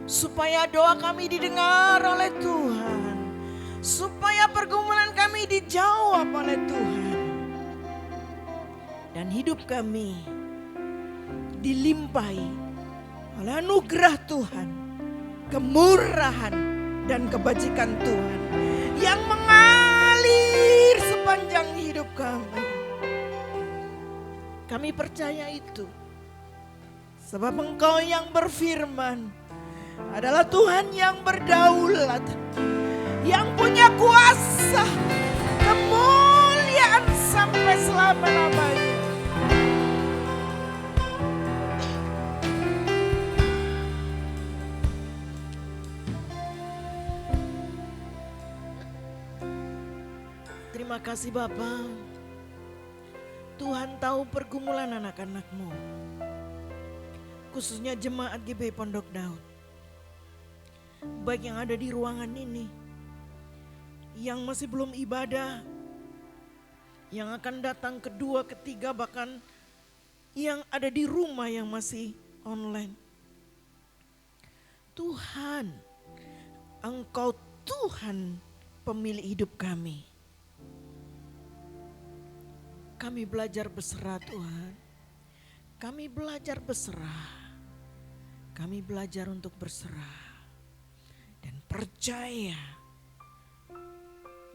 Supaya doa kami didengar oleh Tuhan. Supaya pergumulan kami dijawab oleh Tuhan. Dan hidup kami dilimpahi oleh anugerah Tuhan, kemurahan dan kebajikan Tuhan yang mengalir sepanjang hidup kami. Kami percaya itu sebab Engkau yang berfirman adalah Tuhan yang berdaulat, yang punya kuasa kemuliaan sampai selama-lamanya. Terima kasih Bapa. Tuhan tahu pergumulan anak-anak-Mu, khususnya jemaat GBI Pondok Daud, baik yang ada di ruangan ini, yang masih belum ibadah, yang akan datang kedua, ketiga, bahkan yang ada di rumah yang masih online. Tuhan, Engkau Tuhan pemilik hidup kami. Kami belajar berserah Tuhan. Kami belajar berserah. Kami belajar untuk berserah. Dan percaya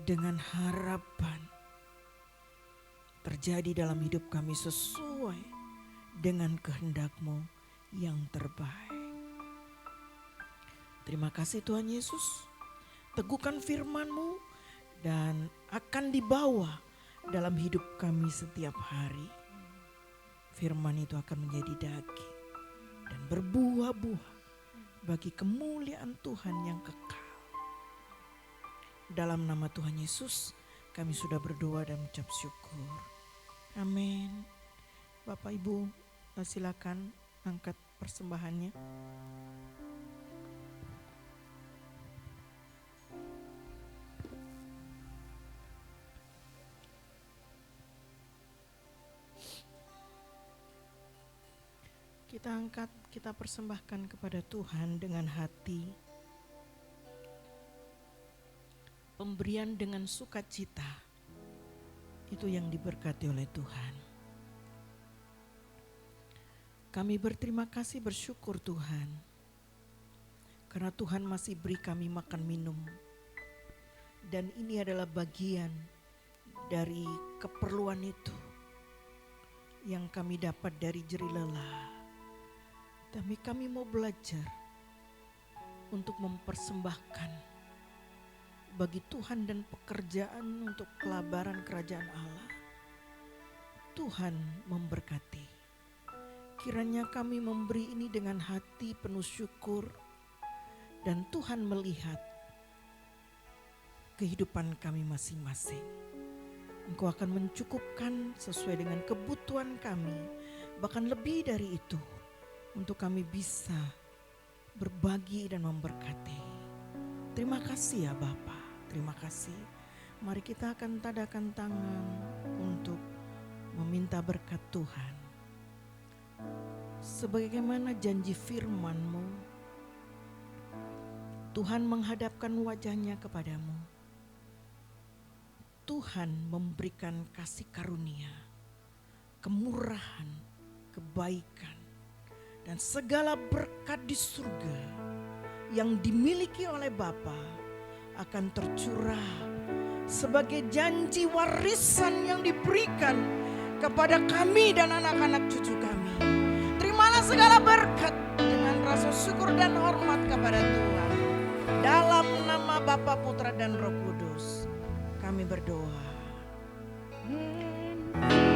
dengan harapan terjadi dalam hidup kami sesuai dengan kehendak-Mu yang terbaik. Terima kasih Tuhan Yesus. Teguhkan firman-Mu dan akan dibawa dalam hidup kami setiap hari. Firman itu akan menjadi daging dan berbuah-buah bagi kemuliaan Tuhan yang kekal. Dalam nama Tuhan Yesus kami sudah berdoa dan mengucap syukur. Amin. Bapak Ibu, silakan angkat persembahannya. Kita angkat, kita persembahkan kepada Tuhan dengan hati. Pemberian dengan sukacita, itu yang diberkati oleh Tuhan. Kami berterima kasih, bersyukur Tuhan, karena Tuhan masih beri kami makan minum. Dan ini adalah bagian dari keperluan itu yang kami dapat dari jerih lelah. Tapi kami mau belajar untuk mempersembahkan bagi Tuhan dan pekerjaan untuk kelabaran kerajaan Allah. Tuhan memberkati. Kiranya kami memberi ini dengan hati penuh syukur dan Tuhan melihat kehidupan kami masing-masing. Engkau akan mencukupkan sesuai dengan kebutuhan kami, bahkan lebih dari itu, untuk kami bisa berbagi dan memberkati. Terima kasih ya Bapa, terima kasih. Mari kita akan tadakan tangan untuk meminta berkat Tuhan. Sebagaimana janji firman-Mu, Tuhan menghadapkan wajahnya kepadamu. Tuhan memberikan kasih karunia, kemurahan, kebaikan, dan segala berkat di surga yang dimiliki oleh Bapa akan tercurah sebagai janji warisan yang diberikan kepada kami dan anak-anak cucu kami. Terimalah segala syukur dan hormat kepada Tuhan. Dalam nama Bapa, Putra dan Roh Kudus kami berdoa. And